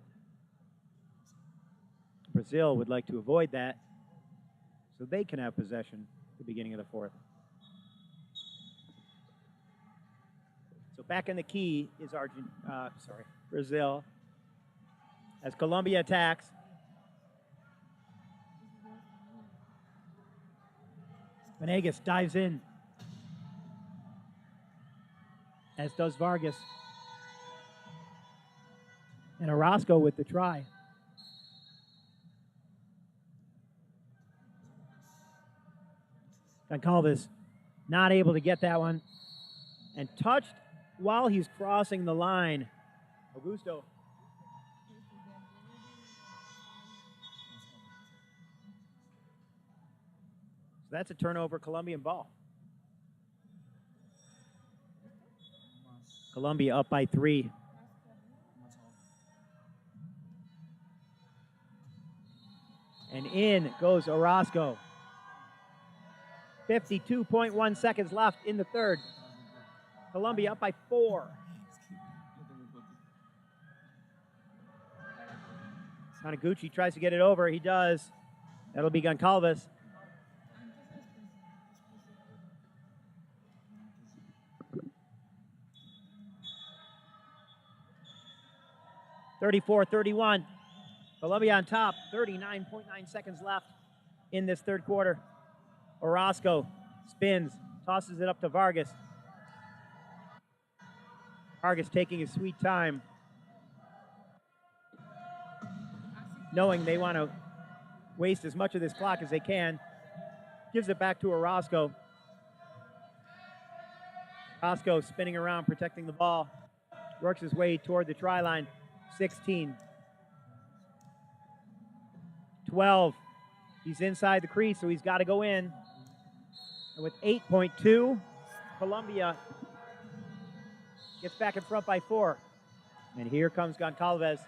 Brazil would like to avoid that so they can have possession at the beginning of the 4th. So back in the key is Brazil. As Colombia attacks. Venegas dives in. As does Vargas. And Orozco with the try. Goncalves not able to get that one. And touched while he's crossing the line. Augusto. So that's a turnover, Colombian ball. Colombia up by 3. And in goes Orozco. 52.1 seconds left in the third. Colombia up by 4. Taniguchi tries to get it over. He does. That'll be Goncalves. 34-31. Colombia on top. 39.9 seconds left in this third quarter. Orozco spins, tosses it up to Vargas. Vargas taking his sweet time, knowing they want to waste as much of this clock as they can. Gives it back to Orozco. Orozco spinning around, protecting the ball. Works his way toward the try line. 16. 12. He's inside the crease, so he's got to go in. And with 8.2, Colombia gets back in front by 4. And here comes Goncalves.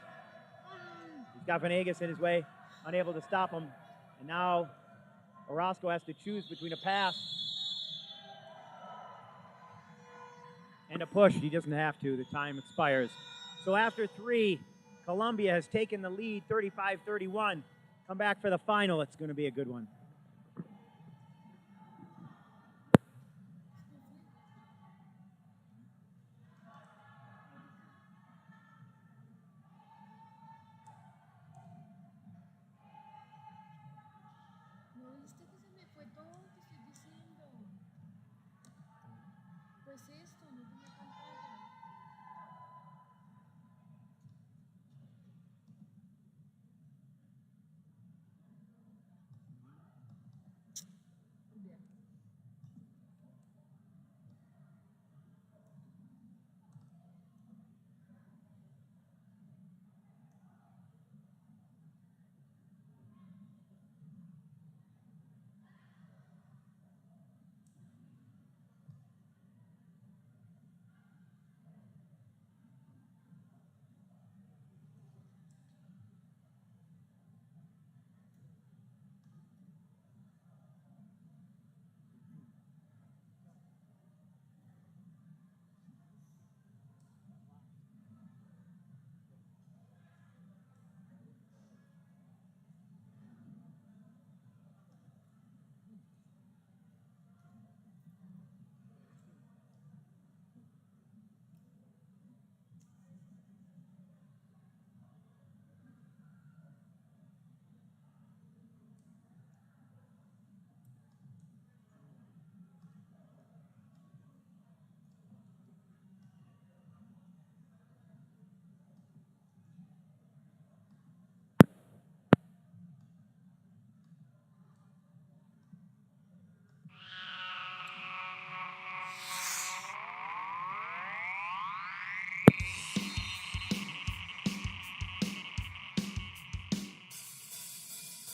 He's got Venegas in his way, unable to stop him. And now Orozco has to choose between a pass and a push. He doesn't have to. The time expires. So after 3, Colombia has taken the lead, 35-31. Come back for the final. It's going to be a good one.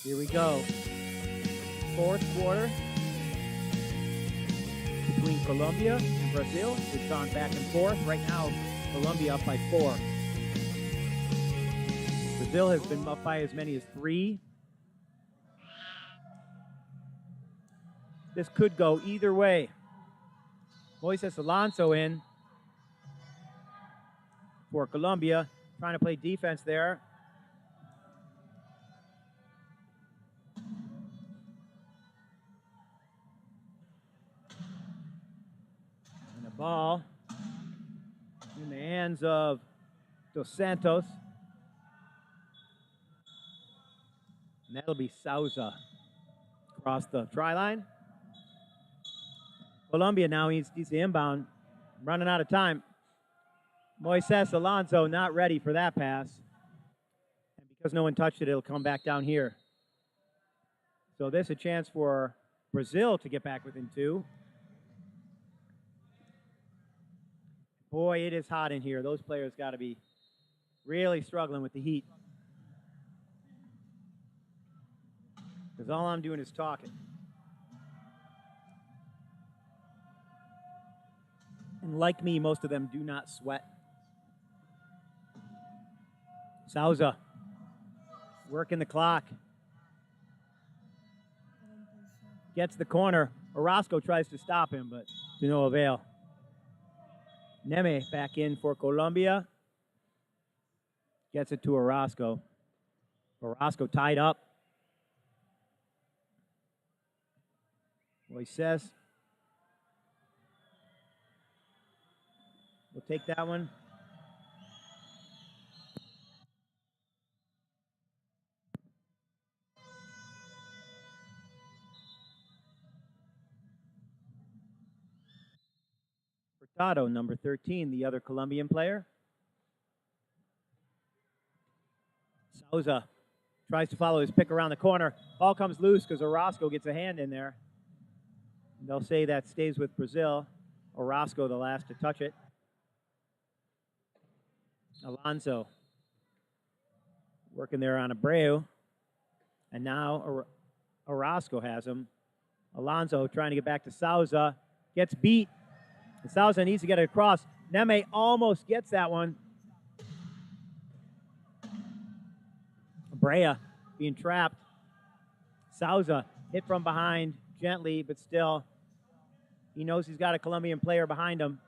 Here we go. Fourth quarter between Colombia and Brazil. It's gone back and forth. Right now, Colombia up by 4. Brazil has been up by as many as 3. This could go either way. Moises Alonso in for Colombia, trying to play defense there. Ball in the hands of Dos Santos. And that'll be Souza across the try line. Colombia now needs the inbound. Running out of time. Moises Alonso not ready for that pass. And because no one touched it, it'll come back down here. So this is a chance for Brazil to get back within 2. Boy, it is hot in here. Those players got to be really struggling with the heat. Because all I'm doing is talking. And like me, most of them do not sweat. Souza working the clock. Gets the corner. Orozco tries to stop him, but to no avail. Neme back in for Colombia. Gets it to Orozco. Orozco tied up. Moises. We'll take that one. Furtado, number 13, the other Colombian player. Souza tries to follow his pick around the corner. Ball comes loose because Orozco gets a hand in there. They'll say that stays with Brazil. Orozco, the last to touch it. Alonso working there on Abreu. And now Orozco has him. Alonso trying to get back to Souza. Gets beat. And Souza needs to get it across. Neme almost gets that one. Abreu being trapped. Souza hit from behind gently, but still. He knows he's got a Colombian player behind him.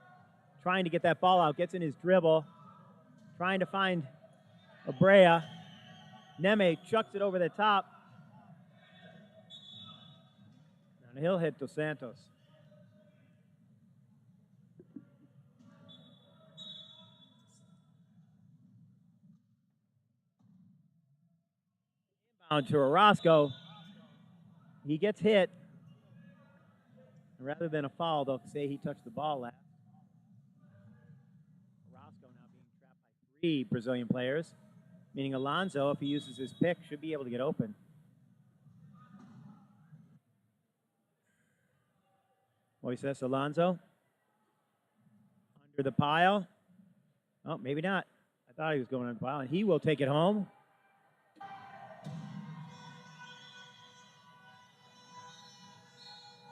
Trying to get that ball out. Gets in his dribble. Trying to find Abreu. Neme chucks it over the top. And he'll hit Dos Santos. Inbound to Orozco. He gets hit. Rather than a foul, they'll say he touched the ball last. Orozco now being trapped by 3 Brazilian players, meaning Alonso, if he uses his pick, should be able to get open. Moises Alonso under the pile. Oh, maybe not. I thought he was going under the pile, and he will take it home.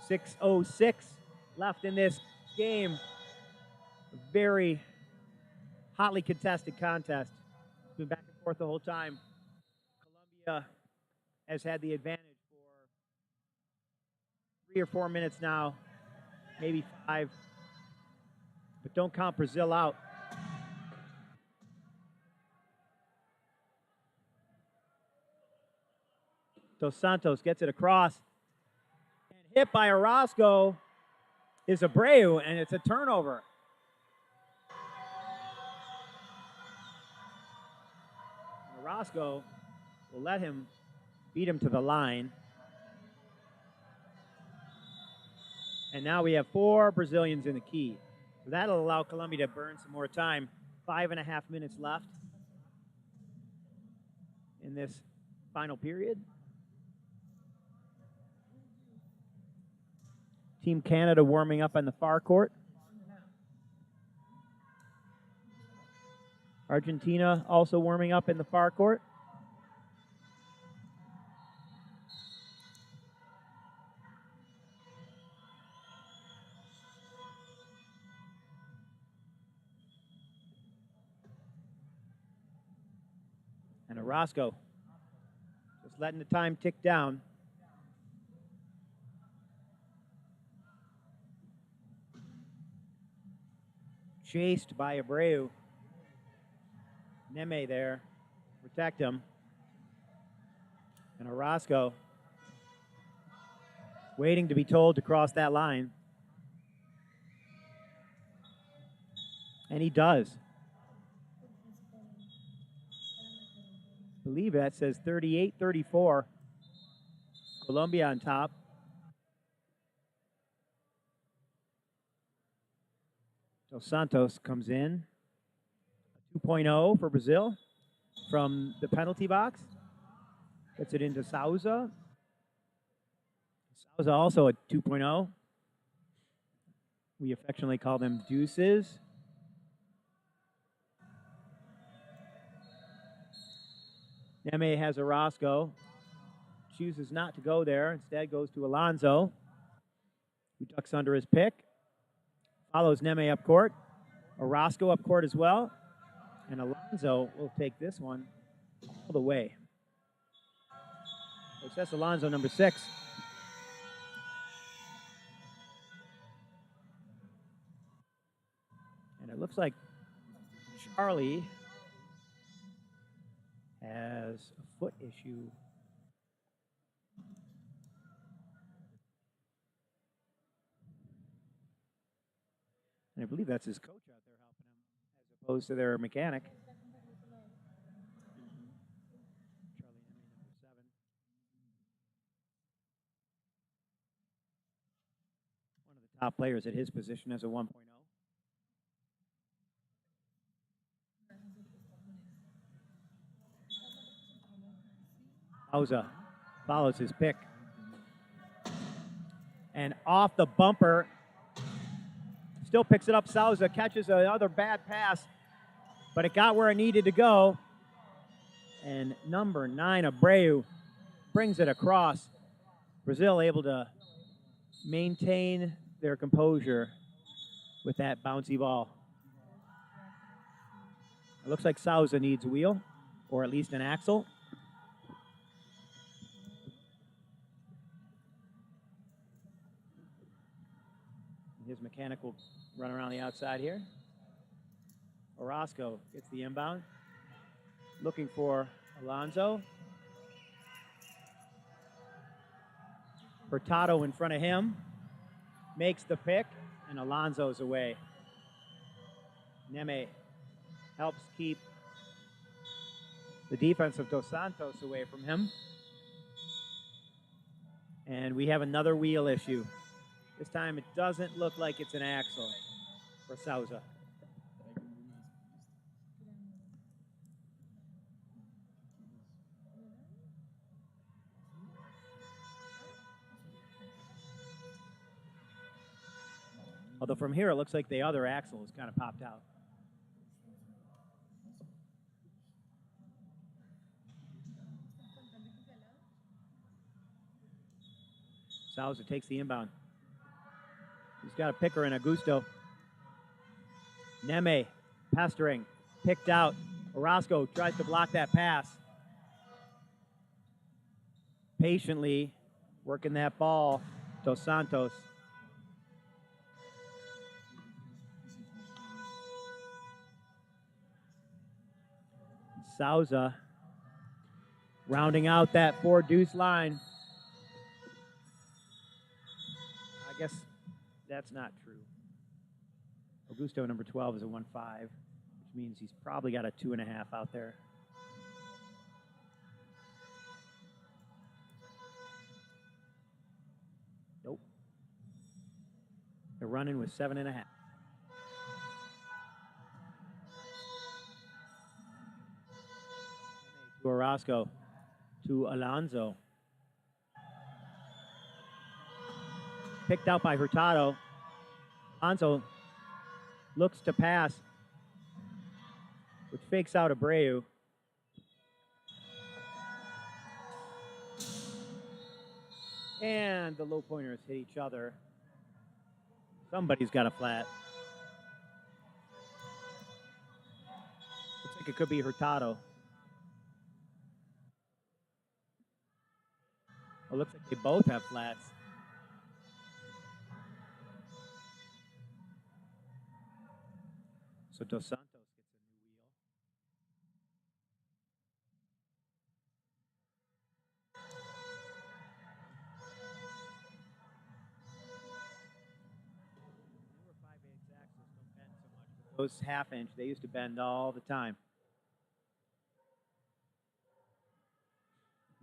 .606 left in this game. A very hotly contested contest. It's been back and forth the whole time. Colombia has had the advantage for 3 or 4 minutes now, maybe 5. But don't count Brazil out. Dos Santos gets it across. Hit by Orozco is Abreu, and it's a turnover. Orozco will let him beat him to the line. And now we have 4 Brazilians in the key. So that'll allow Colombia to burn some more time. 5.5 minutes left in this final period. Team Canada warming up on the far court. Argentina also warming up in the far court. And Orozco just letting the time tick down. Chased by Abreu. Neme there, protect him. And Orozco waiting to be told to cross that line. And he does. I believe that says 38-34. Colombia on top. Dos Santos comes in. 2.0 for Brazil from the penalty box. Gets it into Souza. Souza also a 2.0. We affectionately call them deuces. Neme has Orozco. Chooses not to go there. Instead goes to Alonso, who ducks under his pick. Follows Neme up court. Orozco up court as well. And Alonso will take this one all the way. That's Alonso, number 6. And it looks looks like Charlie has a foot issue. And I believe that's his coach out there helping him, as opposed to their mechanic. Charlie Emmy, number 7. One of the top players at his position as a 1.0. Souza follows his pick. And off the bumper, still picks it up. Souza catches another bad pass, but it got where it needed to go. And number 9, Abreu, brings it across. Brazil able to maintain their composure with that bouncy ball. It looks like Souza needs a wheel, or at least an axle. His mechanic will run around the outside here. Orozco gets the inbound. Looking for Alonso. Hurtado in front of him. Makes the pick, and Alonso's away. Neme helps keep the defense of Dos Santos away from him. And we have another wheel issue. This time it doesn't look like it's an axle for Souza. Although from here it looks like the other axle has kind of popped out. Souza takes the inbound. He's got a picker in Augusto. Neme, pestering, picked out. Orozco tries to block that pass. Patiently working that ball, Dos Santos. Souza rounding out that 4-deuce line. I guess that's not true. Augusto, number 12, is a 1.5, which means he's probably got a 2.5 out there. Nope. They're running with 7.5. To Orozco, to Alonso. Picked out by Hurtado. Alonso looks to pass, which fakes out Abreu. And the low pointers hit each other. Somebody's got a flat. Looks like it could be Hurtado. It looks like they both have flats. So Dos Santos gets a new wheel. Newer 5/8 axles don't bend so much, but those half-inch, they used to bend all the time.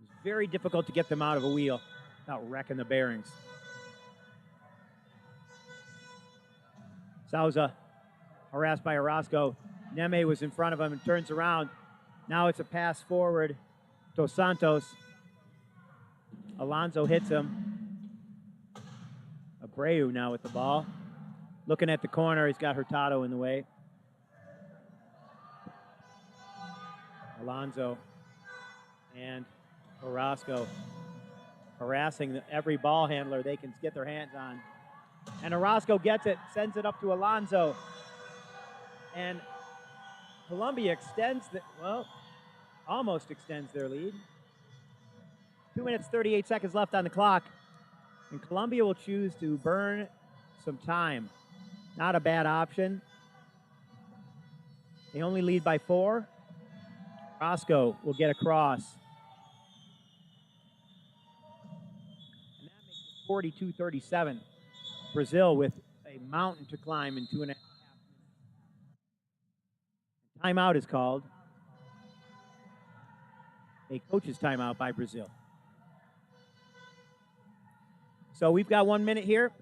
It was very difficult to get them out of a wheel without wrecking the bearings. Souza harassed by Orozco. Neme was in front of him and turns around. Now it's a pass forward. Dos Santos. Alonso hits him. Abreu now with the ball. Looking at the corner, he's got Hurtado in the way. Alonso and Orozco harassing every ball handler they can get their hands on. And Orozco gets it, sends it up to Alonso. And Colombia extends, almost extends their lead. 2 minutes, 38 seconds left on the clock. And Colombia will choose to burn some time. Not a bad option. They only lead by 4. Roscoe will get across. And that makes it 42-37. Brazil with a mountain to climb in 2.5 minutes. Timeout is called. A coach's timeout by Brazil. So we've got 1 minute here.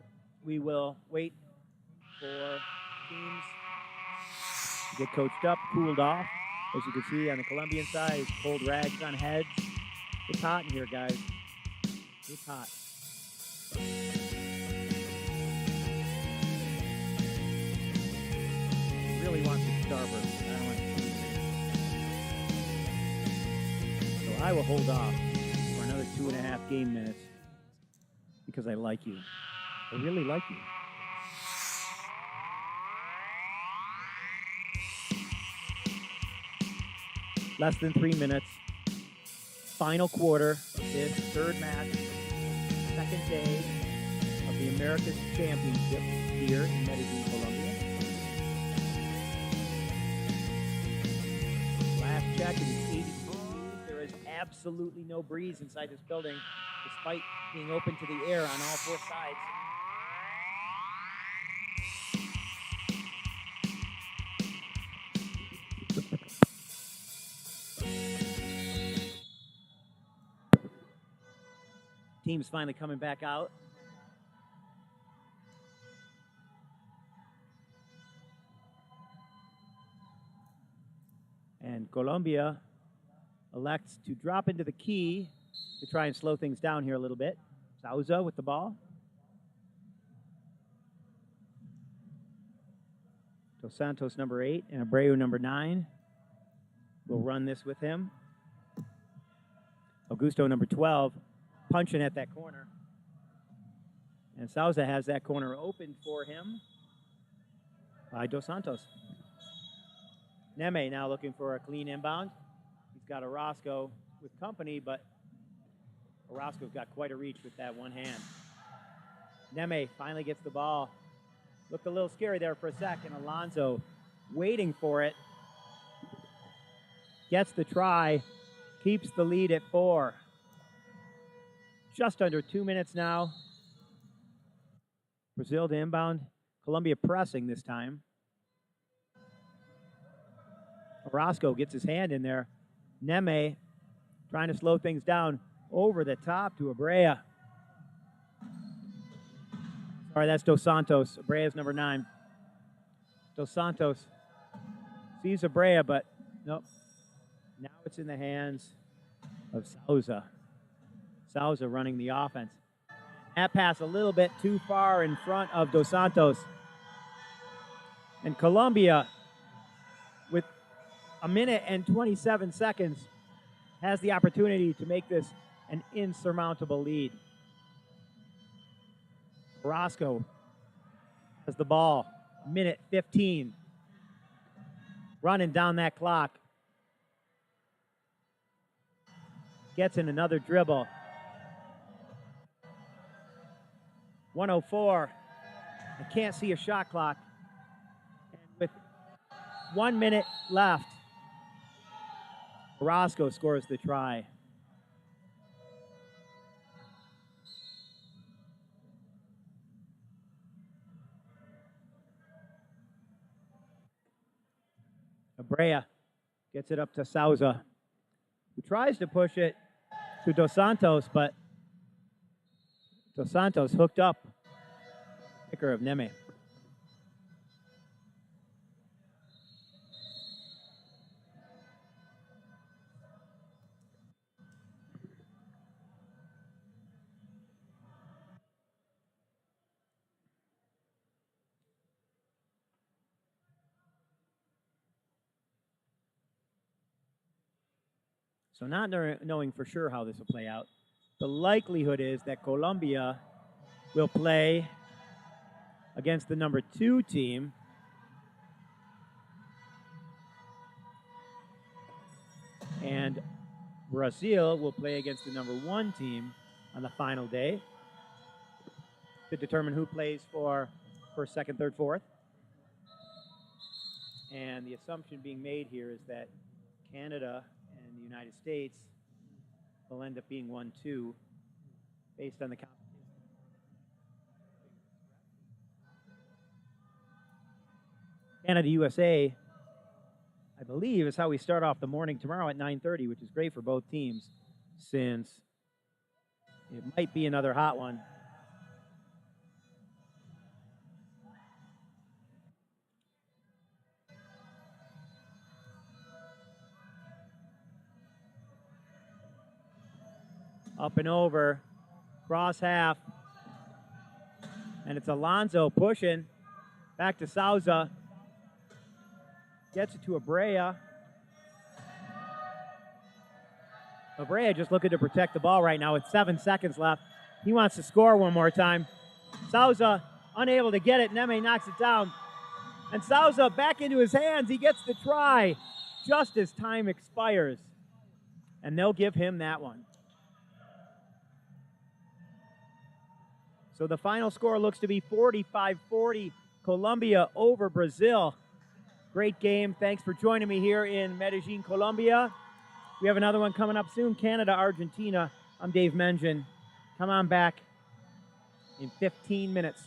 We will wait for teams to get coached up, cooled off. As you can see on the Colombian side, cold rags on heads. It's hot in here, guys. It's hot. I really want the Starburst. I don't want to. So I will hold off for another 2.5 game minutes because I like you. I really like you. Less than 3 minutes. Final quarter of this third match, second day of the America's Championship here in Medellin, Colombia. Last check, it is 80 degrees. There is absolutely no breeze inside this building, despite being open to the air on all 4 sides. Team's finally coming back out. And Colombia elects to drop into the key to try and slow things down here a little bit. Souza with the ball. Dos Santos, number 8, and Abreu, number 9. Will run this with him. Augusto, number 12, punching at that corner. And Souza has that corner open for him by Dos Santos. Neme now looking for a clean inbound. He's got Orozco with company, but Orozco's got quite a reach with that one hand. Neme finally gets the ball. Looked a little scary there for a second. Alonso waiting for it. Gets the try. Keeps the lead at 4. Just under 2 minutes now. Brazil to inbound. Colombia pressing this time. Orozco gets his hand in there. Neme trying to slow things down. Over the top to Abreu. Sorry, that's Dos Santos. Abreu's number 9. Dos Santos sees Abreu, but nope. Now it's in the hands of Souza. Souza running the offense. That pass a little bit too far in front of Dos Santos. And Colombia, with 1 minute and 27 seconds, has the opportunity to make this an insurmountable lead. Orozco has the ball, minute 15. Running down that clock. Gets in another dribble. 1:04. I can't see a shot clock. And with 1 minute left, Orozco scores the try. Abreu gets it up to Souza, who tries to push it to Dos Santos, but Dos Santos hooked up. Kicker of Neme. So not knowing for sure how this will play out, the likelihood is that Colombia will play against the number 2 team. And Brazil will play against the number 1 team on the final day to determine who plays for first, second, third, fourth. And the assumption being made here is that Canada and the United States will end up being 1-2 based on the competition. Canada, USA, I believe, is how we start off the morning tomorrow at 9:30, which is great for both teams since it might be another hot one. Up and over, cross half, and it's Alonso pushing back to Souza. Gets it to Abrea. Abrea just looking to protect the ball right now with 7 seconds left. He wants to score one more time. Souza unable to get it. Neme knocks it down. And Souza back into his hands. He gets the try just as time expires. And they'll give him that one. So the final score looks to be 45-40, Colombia over Brazil. Great game. Thanks for joining me here in Medellin, Colombia. We have another one coming up soon, Canada, Argentina. I'm Dave Mengen. Come on back in 15 minutes.